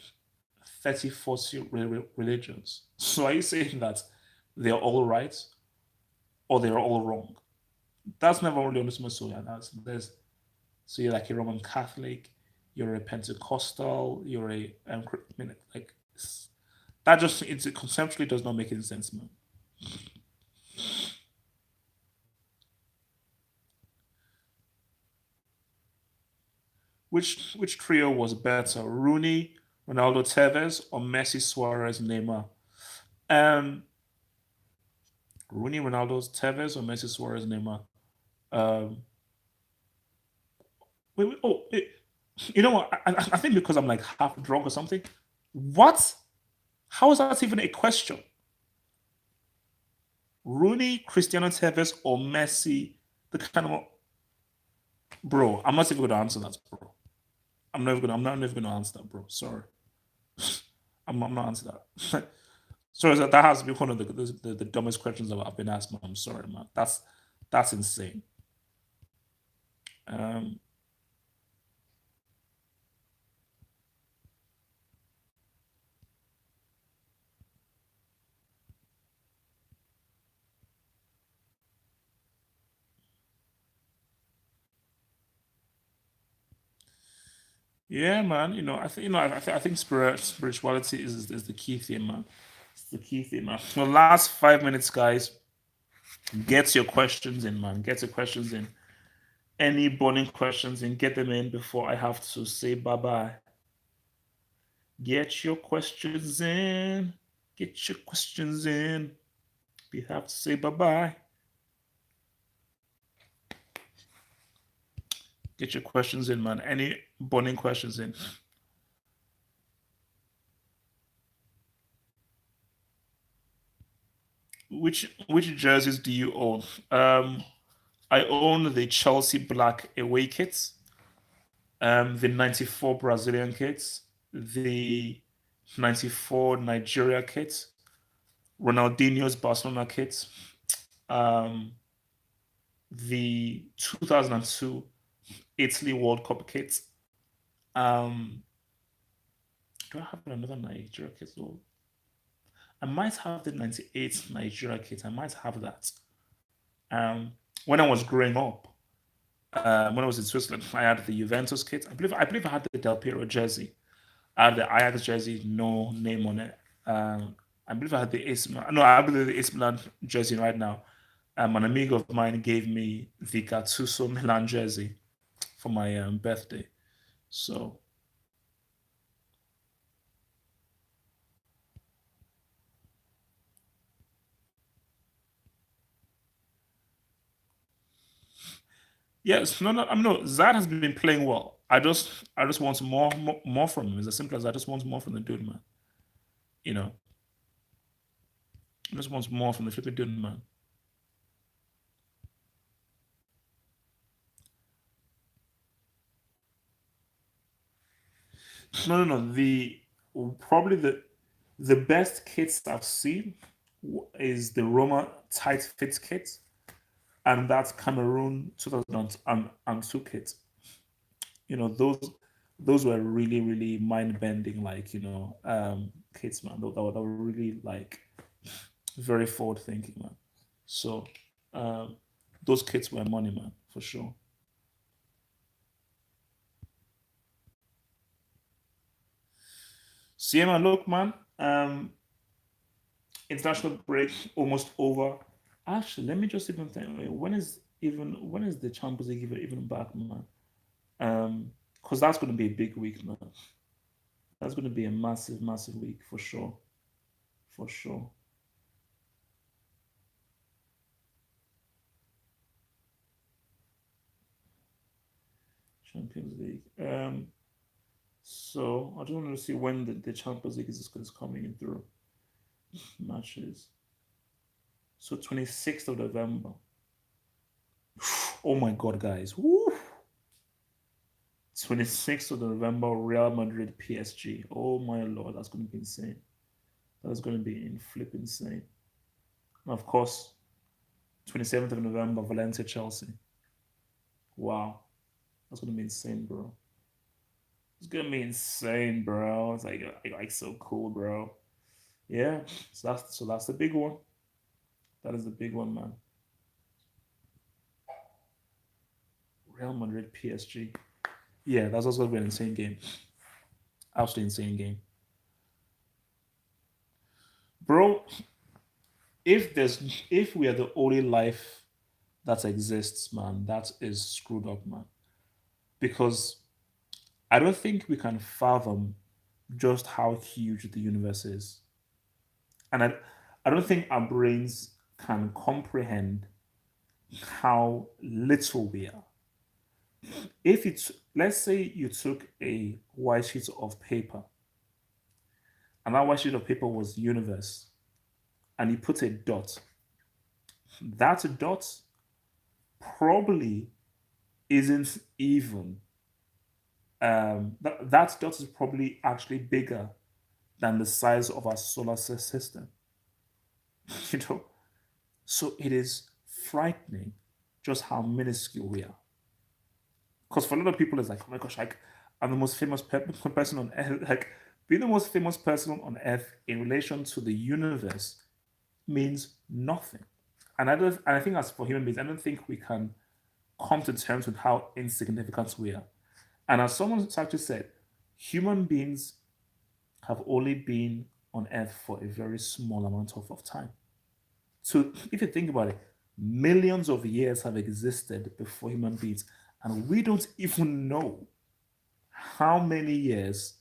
30, 40 religions? So are you saying that they're all right or they're all wrong? That's never really understood. So yeah, so you're like a Roman Catholic, you're a Pentecostal, you're like that just it conceptually does not make any sense, man. Which trio was better, Rooney, Ronaldo, Tevez, or Messi, Suarez, Neymar? Um, Rooney, Ronaldo, Tevez, or Messi, Suarez, Neymar? Um, wait. You know what? I think because I'm like half drunk or something. What? How is that even a question? Rooney, Cristiano Tevez, or Messi? The kind of bro. I'm not even going to answer that, bro. I'm not even going to answer that, bro. Sorry, I'm not answering that. Sorry, that has to be one of the dumbest questions I've been asked, man. I'm sorry, man. That's insane. Um, Yeah, man. I think spirituality is the key thing, man. It's the key thing, man. The last 5 minutes, guys. Get your questions in, man. Get your questions in. Any burning questions in, get them in before I have to say bye bye. Get your questions in. Get your questions in. We have to say bye bye. Get your questions in, man. Any burning questions in. Which jerseys do you own? I own the Chelsea black away kits, the '94 Brazilian kits, the '94 Nigeria kits, Ronaldinho's Barcelona kits, um, the 2002 Italy World Cup kits. Um, do I have another Nigeria kit? Though? I might have the '98 Nigeria kit. I might have that. Um, when I was growing up, when I was in Switzerland, I had the Juventus kit. I believe I had the Del Piero jersey. I had the Ajax jersey, no name on it. I believe I had the AC Milan. No, I believe the AC Milan jersey right now. An amigo of mine gave me the Gattuso Milan jersey for my birthday. So yes, no, no, I'm no. Zad has been playing well. I just want more from him. It's as simple as I just want more from the dude, man. You know, I just want more from the flipping dude, man. No, no, no. Probably the best kits I've seen is the Roma tight fit kit, and that's Cameroon 2002 kit. Those were really really mind bending, like kits, man. That were really like very forward thinking, man. So um, those kits were money, man, for sure. So yeah, man. Look, man. International break almost over. Actually, let me just even think. Wait, when is the Champions League even back, man? Because that's going to be a big week, man. That's going to be a massive, massive week for sure, for sure. Champions League. So I just want to see when the Champions League is coming in through matches. So 26th of November. Oh my God, guys. Woo! 26th of November, Real Madrid PSG. Oh my Lord, that's going to be insane. That's going to be in flip insane. And of course, 27th of November, Valencia Chelsea. Wow, that's going to be insane, bro. It's going to be insane, bro. It's like so cool, bro. Yeah, so that's the big one. That is the big one, man. Real Madrid PSG. Yeah, that's also going to be an insane game. Absolutely insane game, bro. If we are the only life that exists, man, that is screwed up, man. Because I don't think we can fathom just how huge the universe is. And I don't think our brains can comprehend how little we are. If it's, let's say you took a white sheet of paper, and that white sheet of paper was the universe, and you put a dot, that dot probably isn't even, that dot is probably actually bigger than the size of our solar system. You know, so it is frightening just how minuscule we are. Because for a lot of people, it's like, oh my gosh, like I'm the most famous person on earth. Like being the most famous person on earth in relation to the universe means nothing. And I think as for human beings, I don't think we can come to terms with how insignificant we are. And as someone actually said, human beings have only been on Earth for a very small amount of time. So if you think about it, millions of years have existed before human beings, and we don't even know how many years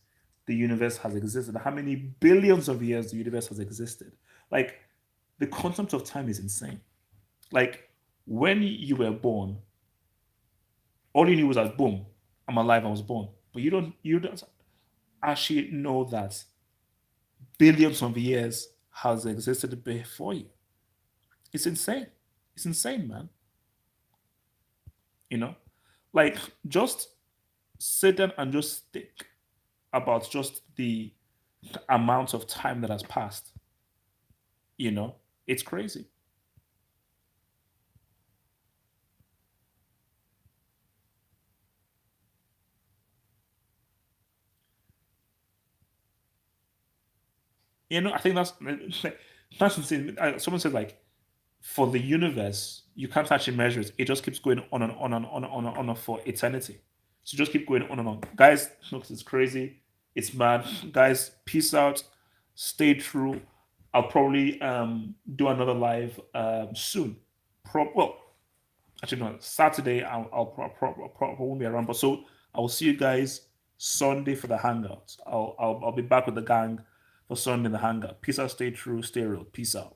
the universe has existed, how many billions of years the universe has existed. Like, the concept of time is insane. Like, when you were born, all you knew was that boom, I'm alive, I was born. But you don't actually know that billions of years has existed before you. It's insane. It's insane, man. You know? Like, just sit down and just think about just the amount of time that has passed. You know? It's crazy. I think that's insane. Someone said, like, for the universe, you can't actually measure it. It just keeps going on and on and on and on and on for eternity. So just keep going on and on. Guys, look, it's crazy. It's mad. Guys, peace out. Stay true. I'll probably do another live soon. Well, actually no, Saturday probably won't be around. But so I will see you guys Sunday for the hangouts. I'll be back with the gang for Sunday in the hangout. Peace out, stay true, stay real. Peace out.